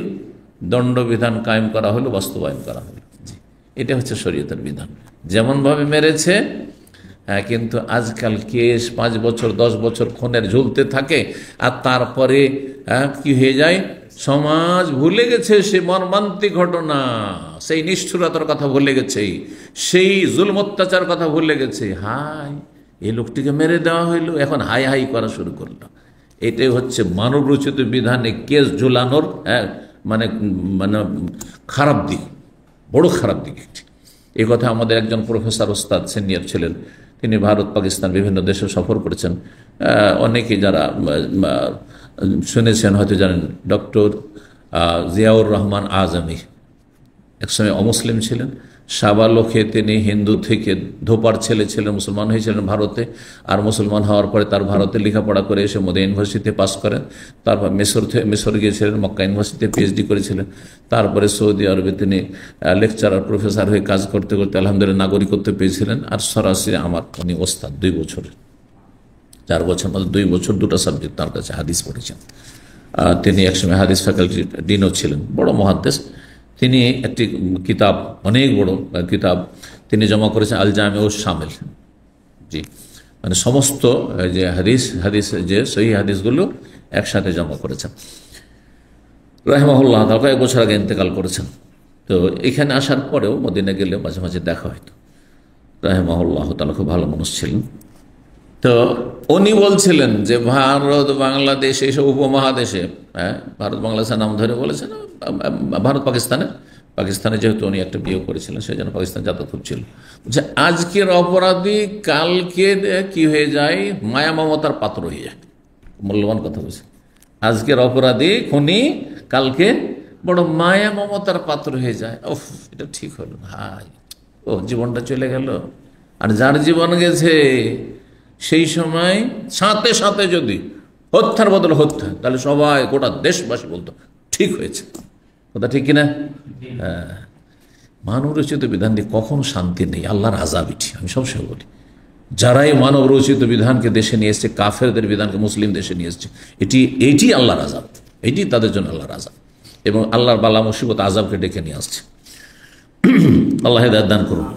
দণ্ডবিধান কায়েম করা হলো, বাস্তবায়ন করা হলো। এটা হচ্ছে শরীয়তের বিধান, যেমনভাবে মেরেছে। হ্যাঁ, কিন্তু আজকাল কেস 5 বছর 10 বছর খুনের ঝুলতে থাকে, আর তারপরে কি হয়ে যায়, সমাজ ভুলে গেছে সে মর্মান্তিক ঘটনা, সেই নিষ্ঠুরতার কথা ভুলে গেছে, সেই জুলম অত্যাচার কথা ভুলে গেছে। হাই, এই লোকটিকে মেরে দেওয়া হইলো, এখন হাই হাই করা শুরু করলো। এটাই হচ্ছে মানব রচিত বিধানে কেস ঝুলানোর মানে মানে খারাপ দিক, বড় খারাপ দিক একটি। এই কথা আমাদের একজন প্রফেসর ওস্তাদ সিনিয়র ছিলেন, তিনি ভারত পাকিস্তান বিভিন্ন দেশে সফর করেছেন। অনেকে যারা শুনেছেন হয়তো জানেন, ডক্টর জিয়াউর রহমান আজমি একসময় অমুসলিম ছিলেন। সাবালকে তিনি হিন্দু থেকে ধোপার ছেলে ছিলেন, মুসলমান হয়েছিলেন ভারতে, আর মুসলমান হওয়ার পরে তার ভারতে লেখাপড়া করে এসে মদিনা ইউনিভার্সিটিতে পাস করেন। তারপর মিশর গিয়েছিলেন, মক্কা ইউনিভার্সিটিতে পিএইচডি করেছিলেন। তারপরে সৌদি আরবে তিনি লেকচারার প্রফেসর হয়ে কাজ করতে করতে আলহামদুলিল্লাহ নাগরিকত্ব পেয়েছিলেন। আর সরাসরি আমার উনি ওস্তাদ, 2 বছরের 4 বছর মধ্যে 2 বছর 2টা সাবজেক্ট তার কাছে হাদিস পড়েছেন। তিনি একসময় হাদিস ফ্যাকাল্টি ডিনও ছিলেন, বড় মুহাদ্দিস। তিনি একটি কিতাব, অনেক বড় কিতাব তিনি জমা করেছেন, আল জামিউস শামিল। জি, মানে সমস্ত যে হাদিস যে সহিহ হাদিসগুলো একসাথে জমা করেছেন। রাহিমাহুল্লাহ, তার কয়েক বছর আগে ইন্তেকাল করেছেন। তো এখানে আসার পরেও মদিনা গেলে মাঝে মাঝে দেখা হয়তো। রাহিমাহুল্লাহ তাআলা খুব ভালো মানুষ ছিলেন। তো উনি বলছিলেন যে ভারত বাংলাদেশ এইসব উপমহাদেশে, ভারত বাংলাদেশের নাম ধরে বলেছেন, ভারত পাকিস্তানে যেহেতু উনি একটা বিয়ে করেছিলেন, সেই জন্য পাকিস্তান যাতায়াত ছিল, যে আজকের অপরাধী কালকে কি হয়ে যায়, মায়া মমতার পাত্র হয়ে যায়। মূল্যবান কথা বলছে, আজকের অপরাধী খুনি কালকে বড় মায়া মমতার পাত্র হয়ে যায়। ওফ, এটা ঠিক হলো না, হাই, ও জীবনটা চলে গেল। আর যার জীবন গেছে সেই সময় সাথে সাথে যদি হত্যার বদলে হত্যা, তাহলে সবাই গোটা দেশবাসী বলতো ঠিক হয়েছে। কথা ঠিক কিনা? হ্যাঁ, মানব রচিত বিধান দিয়ে কখনো শান্তি নেই, আল্লাহর আযাব এটি। আমি সবসময় বলি, যারাই মানব রচিত বিধানকে দেশে নিয়ে এসছে, কাফেরদের বিধানকে মুসলিম দেশে নিয়ে এসছে, এটি আল্লাহর আযাব, এটি তাদের জন্য আল্লাহর আযাব, এবং আল্লাহর বালা মুসিবত আযাবকে ডেকে নিয়ে আসছে। আল্লাহ হিদায়াত দান করুন।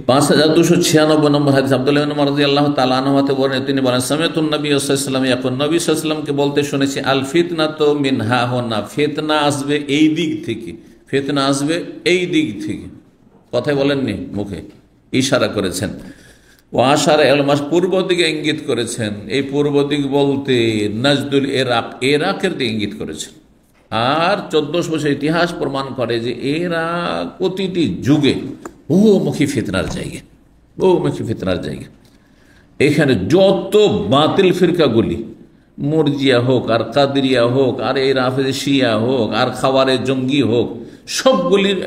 5296 নম্বর হাদিস, আব্দুল্লাহ ইবনে উমর রাদিয়াল্লাহু তাআলা আনহু হতে বর্ণিত, তিনি বলেন সামিআতুন নবী সাল্লাল্লাহু আলাইহি ওয়াসাল্লাম ইয়াকুল, নবী সাল্লাল্লাহু আলাইহি ওয়াসাল্লামকে বলতে শুনেছি, আল ফিতনাতু মিন হাহুনা, ফিতনা আসবে এই দিক থেকে, ফিতনা আসবে এই দিক থেকে। কথাই বলেননি, মুখে ইশারা করেছেন। ও আশারা এল মাস, পূর্ব দিকে ইঙ্গিত করেছেন। এই পূর্ব দিক বলতে নাজদুল ইরাক, ইরাকের দিকে ইঙ্গিত করেছেন। আর 1400 বছর ইতিহাস প্রমাণ করে যে ইরাক প্রতিটি যুগে বহুমুখী ফিতনার জায়গা, বহুমুখী ফিতনার জায়গা। এখানে যত বাতিল ফিরকাগুলি, মুরজিয়া হোক আর কাদরিয়া হোক আর এই রাফেজে শিয়া হোক আর খাওয়ারে জঙ্গি হোক, সবগুলির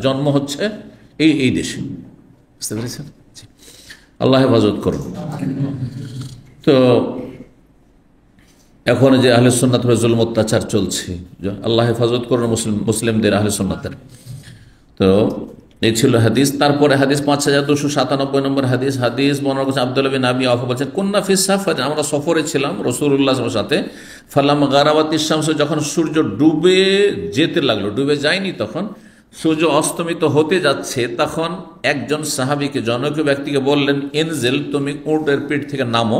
জন্ম হচ্ছে এই দেশে। বুঝতে পেরেছেন? আল্লাহ হেফাজত করুন। তো এখন যে আহলে সুন্নাত জুলুম অত্যাচার চলছে, আল্লাহ হেফাজত করুন মুসলিমদের, আহলে সুন্নাতের। তো এই ছিল হাদিস। তারপরে হাদিস 5297 নম্বর হাদিস, হাদিস বর্ণনা করেছেন আব্দুল্লাহ বিন আবি আওফা বলেছেন, কুন্না ফিস সাফার, আমরা সফরে ছিলাম রাসূলুল্লাহ সাথে। ফালাম গারাবাতিশ শামস, যখন সূর্য ডুবে যেতে লাগলো, ডুবে যায়নি তখন, সূর্য অস্তমিত হতে যাচ্ছে, তখন একজন সাহাবীকে, জনৈক ব্যক্তিকে বললেন, ইনজিল, তুমি উটের পিঠ থেকে নামো,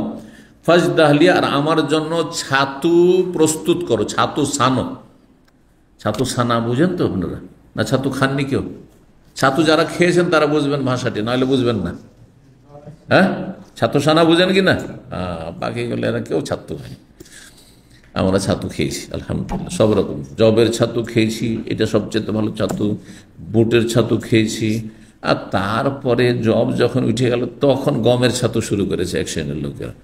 ফাজদাহলিয়া, আর আমার জন্য ছাতু প্রস্তুত করো, ছাতু সানো। ছাতু সানা বুঝেন তো আপনারা? না ছাতু খাননি কেউ? ছাতু যারা খেয়েছেন তারা বুঝবেন ভাষাটি, নাহলে বুঝবেন না। হ্যাঁ, ছাতু সানা বুঝেন কি না? বাকি গেলে এরা কেউ ছাতু খায়নি। আমরা ছাতু খেয়েছি আলহামদুলিল্লাহ, সব রকম। জবের ছাতু খেয়েছি, এটা সবচেয়ে ভালো ছাতু। বুটের ছাতু খেয়েছি। আর তারপরে জব যখন উঠে গেল তখন গমের ছাতু শুরু করেছে এক শ্রেণীর লোকেরা।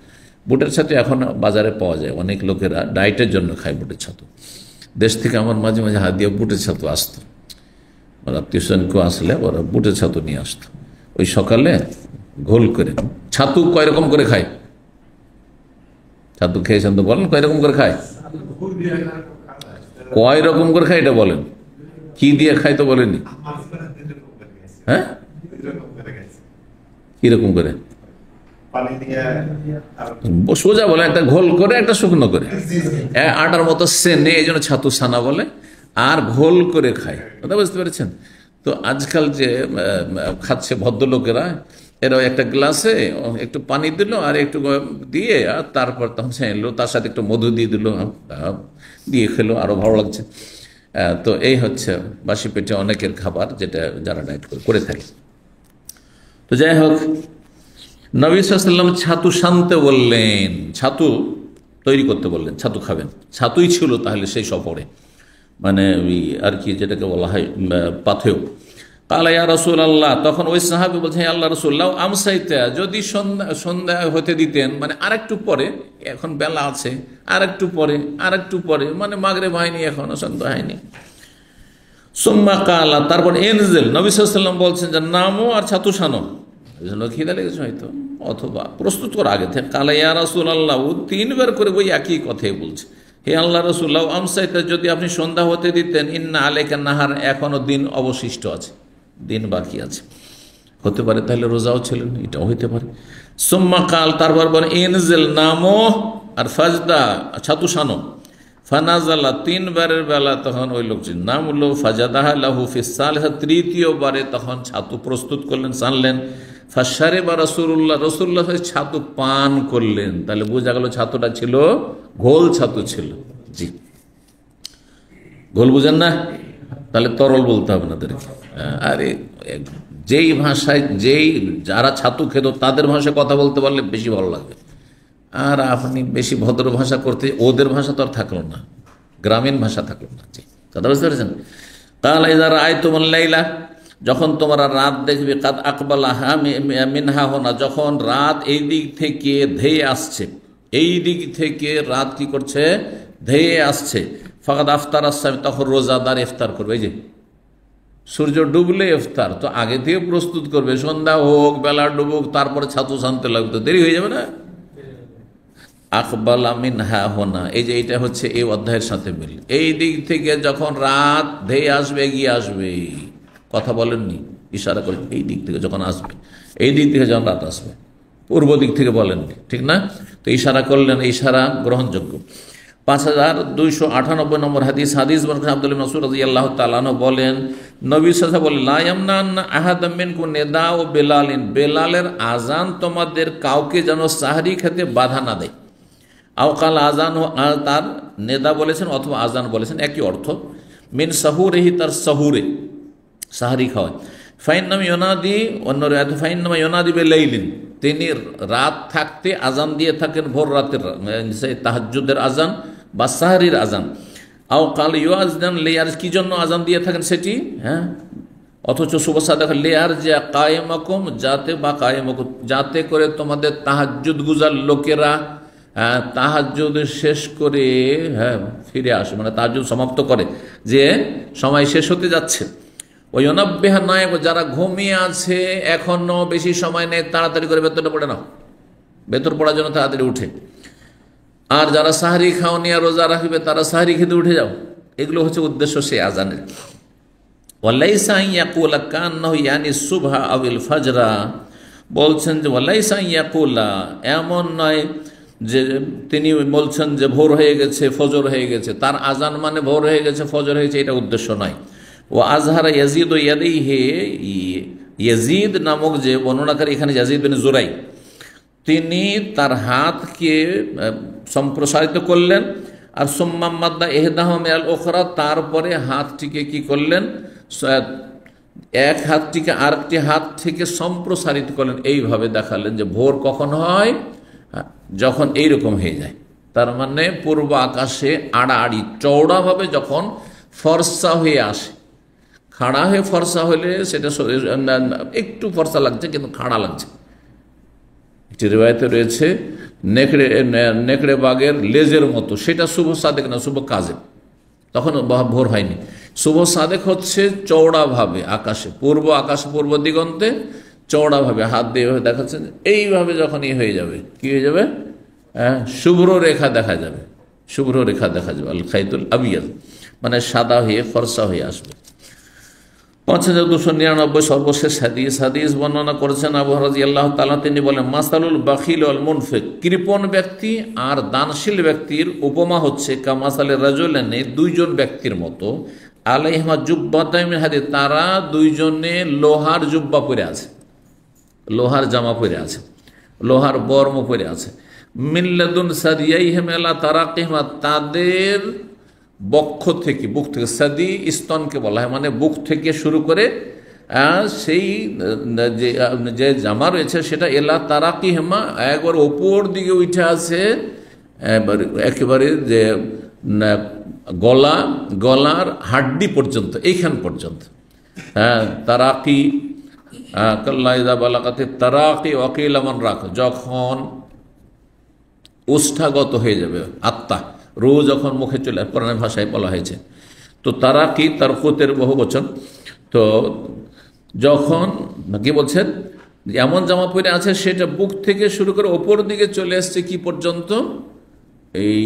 বুটের ছাতু এখন বাজারে পাওয়া যায়, অনেক লোকেরা ডায়েটের জন্য খায় বুটের ছাতু। দেশ থেকে আমার মাঝে মাঝে হাত দিয়ে বুটের ছাতু আসতো, আত্মীয় স্বজন কেউ আসলে ওরা বুটের ছাতু নিয়ে আসতো। ওই সকালে ঘোল করে। ছাতু কয় রকম করে খায়? ছাতু খেয়েছেন তো বলেন, কয় রকম করে খায়? কয় রকম করে খায় এটা বলেন, কি দিয়ে খায় তো বলেনি। হ্যাঁ, কিরকম করে? সোজা বলে, একটা ঘোল করে, একটা শুকনো করে, আটার মতো সেনে, এই জন্য ছাতু সানা বলে। আর ঘোল করে খায়, কথা বুঝতে পেরেছেন? তো আজকাল যে খাচ্ছে ভদ্রলোকেরা, এরা একটা গ্লাসে একটু পানি দিল আর একটু দিয়ে, আর তারপর তখন ছেঁলো, তার সাথে একটু মধু দিয়ে দিল, দিয়ে খেলো, আরো ভালো লাগছে। তো এই হচ্ছে বাসি পেটে অনেকের খাবার, যেটা যারা ডায়েট করে থাকে। তো যাই হোক, নবী সাল্লাল্লাহু আলাইহি ওয়াসাল্লাম ছাতু শানতে বললেন, ছাতু তৈরি করতে বললেন, ছাতু খাবেন। ছাতুই ছিল তাহলে সেই সফরে, মানে আর কি যেটাকে বলা হয় পাথেয়। কালা ইয়া রাসূলুল্লাহ, তখন ওই সাহাবী বলছেন, আল্লাহ রাসূলুল্লাহ, আমসাইতা, যদি সন্ধ্যা হতে দিতেন, মানে আরেকটু পরে, এখন বেলা আছে, আরেকটু পরে, মানে মাগরিব হয়নি, এখনো সন্ধ্যা হয়নি। সুম্মা কালা, তারপর ইনজিল, নবী সাল্লাল্লাহু আলাইহি ওয়াসাল্লাম বলছেন যে নামো আর ছাতু শানো, খিদা লেগেছে হয়তো, অথবা প্রস্তুত করা আগে থেকে। কালা ইয়া রাসূলুল্লাহ, ও 3 বার করে ওই একই কথাই বলছে, হে আল্লাহ রাসূলুল্লাহ, আমসাইতা, যদি আপনি সন্ধ্যা হতে দিতেন, ইন্না আলাইকা নাহার, এখনো দিন অবশিষ্ট আছে, দিন বাকি আছে, হতে পারে তাহলে রোজাও ছিলেন, এটাও হইতে পারে। সুম্মা কাল, তারপর বলেন ইনজিল, নামো আর ফাজদা, ছাতু শানো। ফানাজালা, 3 বারের বেলা তখন ওই লোক নামলো, ফাজাদাহা লাহু ফিস সালিসা, 3য় বারে তখন ছাতু প্রস্তুত করলেন, শানলেন। ফাশারিবা রাসূলুল্লাহ ছাতু পান করলেন। তাহলে বোঝা গেল ছাতুটা ছিল ঘোল ছাতু ছিল। জি, ঘোল বুঝেন না? তাহলে তরল বলতে হবে আপনাদেরকে। আরে যেই ভাষায়, যারা ছাতু খেত তাদের ভাষায় কথা বলতে পারলে বেশি ভালো লাগবে। আর আপনি বেশি ভদ্র ভাষা করতে, ওদের ভাষা তো আর থাকলো না, গ্রামীণ ভাষা থাকলো না। জি, কথা বুঝতে পেরেছেন? কালা ইযা রাআইতুমুল লাইলা, যখন তোমরা রাত দেখবে, কাদ আকবালাহা মিনহা হুনা, যখন রাত এই দিক থেকে ধেয়ে আসছে, এই দিক থেকে রাত কি করছে? ধেয়ে আসছে। ফাকাদ আফতার আসসাম, তখন রোজাদার ইফতার করবে। এই যে সূর্য ডুবলে ইফতার, তো আগে থেকে প্রস্তুত করবে, সন্ধ্যা হোক বেলা ডুবুক, তারপরে ছাতু শানতে লাগবে, তো দেরি হয়ে যাবে না? আকবালা মিন হা হোনা, এই যে এটা হচ্ছে এই অধ্যায়ের সাথে মিল। এই দিক থেকে যখন রাত ধেয়ে আসবে, এগিয়ে আসবে, কথা বলেননি, ইশারা করে এই দিক থেকে যখন আসবে, এই দিক থেকে যখন রাত আসবে, পূর্ব দিক থেকে বলেননি, ঠিক না? তো ইশারা করলেন, ইশারা গ্রহণযোগ্য। 5298 নম্বর হাদিস বলছেন আব্দুল্লাহ ইবনে মাসউদ রাদিয়াল্লাহু তাআলা আনহু বলেন, নবী সাল্লাল্লাহু আলাইহি ওয়াসাল্লাম বলেন, লা ইয়ামনান্না আহাদাম মিনকুম নিদাউ বেলালিন, বেলালের আজান তোমাদের কাউকে যেন সাহরি খেতে বাধা না দেয়। আওকাল আজান, তার নেদা বলেছেন অথবা আজান বলেছেন, একই অর্থ। মিন সাহুরেহি, তার সাহুরে, সাহারি খাওয়ায়। ফাইন্নাম ইউনাদি, অন্য রাত ফাইন্নাম ইউনাদি বেলাইলিন, তিনি রাত থাকতে আজান দিয়ে থাকেন, ভোর রাতের তাহাজ্জুদের আজান বা সাহারির আজান। আওকাল ইউআজদান লেয়ার, কি জন্য আজান দিয়ে থাকেন সেটি, হ্যাঁ, অথচ সুবসা দেখা লেয়ার যে কায়েমাকুম, যাতে বা কায়েমাকুম, যাতে করে তোমাদের তাহাজ্জুদ গুজার লোকেরা তাহাজ্জুদ শেষ করে ফিরে আসে, মানে তাহাজ্জুদ সমাপ্ত করে, যে সময় শেষ হতে যাচ্ছে। ওই অনাব্যহা নয়, যারা ঘুমিয়ে আছে এখনো বেশি সময় নেই, তাড়াতাড়ি করে ভেতরে পড়ে নাও, ভেতর পড়ার জন্য তাড়াতাড়ি উঠে। আর যারা সাহারি খাওনি আর রোজা রাখবে, তারা সাহারি খেতে উঠে যাও। এগুলো হচ্ছে উদ্দেশ্য সেই আজানের। ওয়ালাইসা ইয়াকুলা কান্নাহু ইয়ানি সুবহা আবিল ফাজরা, বলছেন যে ওয়ালাইসা ইয়াকুলা, এমন নয় যে তিনি বলছেন যে ভোর হয়ে গেছে, ফজর হয়ে গেছে, তার আজান মানে ভোর হয়ে গেছে, ফজর হয়েছে, এটা উদ্দেশ্য নয়। ও আজহারা ইয়াজিদ ও ইয়াদাইহি, ইয়াজিদ নামক যে বর্ণনাকারী এখানে ইয়াজিদ বিন জুরাই, তিনি তার হাতকে সম্প্রসারিত করলেন। আর সুম্মাম মাদ্দা ইহদাহু মিনাল উখরা, তারপরে হাতটিকে কি করলেন, এক হাতটিকে আরেকটি হাত থেকে সম্প্রসারিত করলেন, এইভাবে দেখালেন যে ভোর কখন হয়, যখন এইরকম হয়ে যায়, তার মানে পূর্ব আকাশে আড়াআড়ি চওড়াভাবে যখন ফর্সা হয়ে আসে। খাড়া হয়ে ফর্সা হলে সেটা একটু ফর্সা লাগছে, কিন্তু খাড়া লাগছে। একটি রিওয়ায়েতে রয়েছে নেকড়ে বাঘের লেজের মতো, সেটা শুভ সাদেক না, শুভ কাজে, তখন ভোর হয়নি। শুভ সাদেক হচ্ছে চওড়াভাবে আকাশে, পূর্ব আকাশে, পূর্ব দিগন্তে চওড়াভাবে হাত দিয়ে দেখাচ্ছেন, এইভাবে যখন হয়ে যাবে, কি হয়ে যাবে, শুভ্র রেখা দেখা যাবে, শুভ্র রেখা দেখা যাবে, আল খাইতুল আবিয়াদ, মানে সাদা হয়ে ফর্সা হয়ে আসবে। 5299 সর্বশেষ হাদিস বর্ণনা করেছেন আবু হুরায়রা রাদিয়াল্লাহু তাআলা, তিনি বলেন, মাসালুল বাখিল ওয়াল মুনফিক, কৃপণ ব্যক্তি আর দানশীল ব্যক্তির উপমা হচ্ছে কামাসালে রাজুলাইনি, দুইজন ব্যক্তির মতো, আলাইহিমা জুব্বাতাইন মিন হাদিদ, তারা দুইজনে লোহার জুব্বা পরে আছে, লোহার জামা পরে আছে, লোহার বর্ম পরে আছে। মিল্লাদুন সাদিয়াইহিম আলা তারাকিহিমা, তাদের বক্ষ থেকে, বুক থেকে, সাদি স্তনকে বলা হয়, মানে বুক থেকে শুরু করে সেই যে জামা রয়েছে সেটা এলা তারাকিহিমা, একবার ওপর দিকে উঠে আছে, একেবারে যে গলার হাড্ডি পর্যন্ত, এইখান পর্যন্ত, তারাকি কাল্লাইদা বালাকাতে তারাকি ওয়াকিল আমান রাখ, যখন ওষ্ঠাগত হয়ে যাবে আত্মা, রোজ যখন মুখে চলে, কোরআনের ভাষায় বলা হয়েছে। তো তারা কি, তার কুতের বহু বচন। তো যখন কি বলছেন, এমন জামা পরে আছে সেটা বুক থেকে শুরু করে ওপর দিকে চলে আসছে কি পর্যন্ত, এই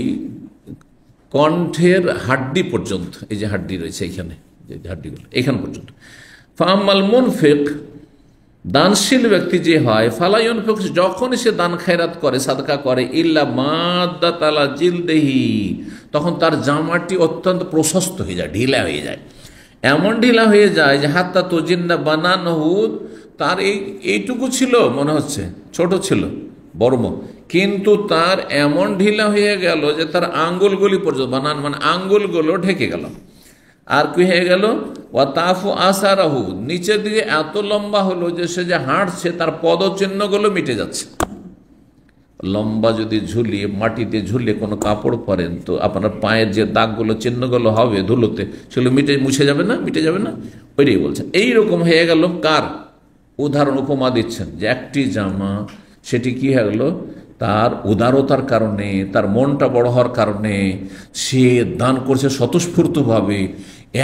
কণ্ঠের হাড্ডি পর্যন্ত, এই যে হাড্ডি রয়েছে এখানে, যে হাড্ডিগুলো এখান পর্যন্ত। ফাআম্মাল মুনফিক, দানশীল ব্যক্তি যে হয়, ফালা ইউনফিক, যখন সে দান খায়রাত করে, সাদকা করে, ইল্লা মাদ্দাত আলা জিলদিহি, তখন তার জামাটি অত্যন্ত প্রশস্ত হয়ে যায়, ঢিলা হয়ে যায়, এমন ঢিলা হয়ে যায় যে হাত্তা তুজিন্না বানানহু, তার এইটুকু ছিল মনে হচ্ছে, ছোট ছিল বর্ম, কিন্তু তার এমন ঢিলা হয়ে গেল যে তার আঙ্গুলগুলি পর্যন্ত, বানান মানে আঙ্গুলগুলো ঢেকে গেল। আর কি হয়ে গেল, ওয়া তাফু আসারাহু, নিচের দিকে এত লম্বা হলো যে সে যে হাঁটছে তার পদচিহ্নগুলো মিটে যাচ্ছে। লম্বা যদি ঝুলিয়ে, মাটিতে ঝুলিয়ে কোনো কাপড় পরেন, তো আপনার পায়ের যে দাগগুলো, চিহ্নগুলো হবে ধুলোতে, সেগুলো মুছে যাবে না, মিটে যাবে না, ওইটাই বলছেন। এইরকম হয়ে গেল, কার উদাহরণ উপমা দিচ্ছেন, যে একটি জামা, সেটি কি হয়ে গেল, তার উদারতার কারণে, তার মনটা বড় হওয়ার কারণে সে দান করছে স্বতঃস্ফূর্তভাবে,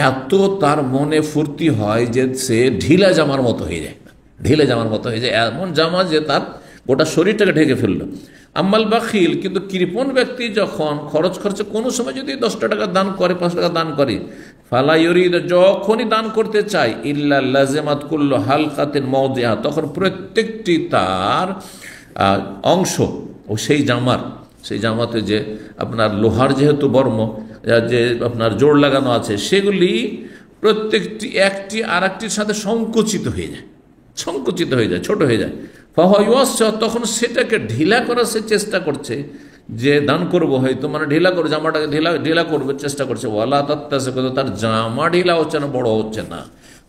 এত তার মনে ফুর্তি হয় যে সে ঢিলা জামার মতো হয়ে যায়, ঢিলা জামার মতো হয়ে যায়, এমন জামা যে তার গোটা শরীরটাকে ঢেকে ফেললো। আম্মাল বাখিল, কিন্তু কৃপণ ব্যক্তি যখন খরচ খরচে কোনো সময় যদি 10 টাকা দান করে, 5 টাকা দান করে, ফালা ইউরিদ, যখনই দান করতে চায়, ইল্লা লাজিমাত কুল্লু হালকাতিন মাওদিহা, তখন প্রত্যেকটি তার অংশ ও সেই জামাতে যে আপনার লোহার যেহেতু বর্ম, যে আপনার জোড় লাগানো আছে, সেগুলি প্রত্যেকটি একটি আর একটির সাথে সংকুচিত হয়ে যায়, ছোট হয়ে যায়। তখন সেটাকে ঢিলা করার সে চেষ্টা করছে, যে দান করবো হয়তো মানে ঢিলা করে জামাটাকে ঢিলা করবে চেষ্টা করছে, ওয়ালা তাত্তাসে, তার জামা ঢিলা হচ্ছে না, বড় হচ্ছে না।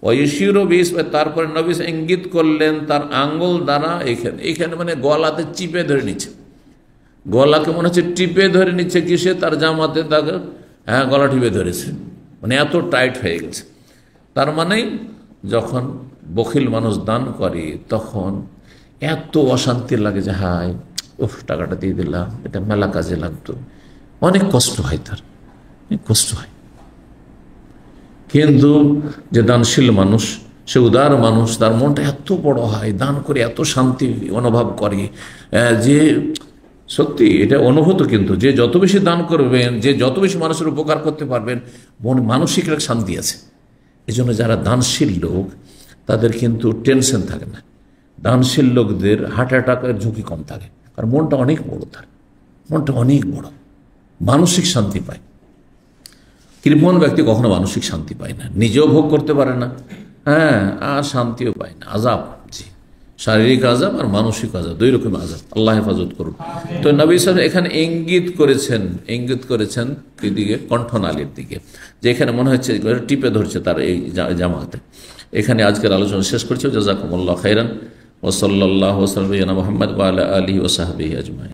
ওয়াইশিরু বিস, তারপরে নবী ইঙ্গিত করলেন তার আঙ্গুল দ্বারা, এখানে মানে গলাতে চিপে ধরে নিচ্ছে, গলাকে মনে হচ্ছে টিপে ধরে নিচ্ছে, কিসে, তার জামাতে তাকে গলা টিপে ধরেছে, মানে এত টাইট হয়ে গেছে। তার মানে যখন বখিল মানুষ দান করে তখন এত অশান্তি লাগে যে হায় টাকাটা দিয়ে দিলাম, এটা মেলা কাজে লাগতো, অনেক কষ্ট হয়, তার কষ্ট হয়। কিন্তু যে দানশীল মানুষ, সে উদার মানুষ, তার মনটা এত বড় হয়, দান করে এত শান্তি অনুভব করে, যে সত্যি এটা অনুভূত। কিন্তু যে যত বেশি দান করবেন, যে যত বেশি মানুষের উপকার করতে পারবেন, মানসিক এক শান্তি আছে। এই জন্য যারা দানশীল লোক তাদের কিন্তু টেনশন থাকে না। দানশীল লোকদের হার্ট অ্যাটাকের ঝুঁকি কম থাকে, কারণ মনটা অনেক বড়, তার মনটা অনেক বড়, মানসিক শান্তি পায়। কৃপণ ব্যক্তি কখনো মানসিক শান্তি পায় না, নিজেও ভোগ করতে পারে না, আর শান্তিও পায় না। আযাব, জি, শারীরিক আযাব আর মানসিক আযাব, দুই রকম আযাব, আল্লাহ হেফাজত করুন। তো নবী সাল্লাল্লাহু আলাইহি ওয়াসাল্লাম এখানে ইঙ্গিত করেছেন দিকে, কণ্ঠনালীর দিকে, যে এখানে মনে হচ্ছে টিপে ধরছে তার এই জামাতে। এখানে আজকের আলোচনা শেষ করছি। জাযাকুমুল্লাহু খাইরান ওয়া সাল্লাল্লাহু ওয়া সাল্লাম আলা মুহাম্মদ ওয়া আলা আলিহি ওয়া সাহবিহি আজমাইন।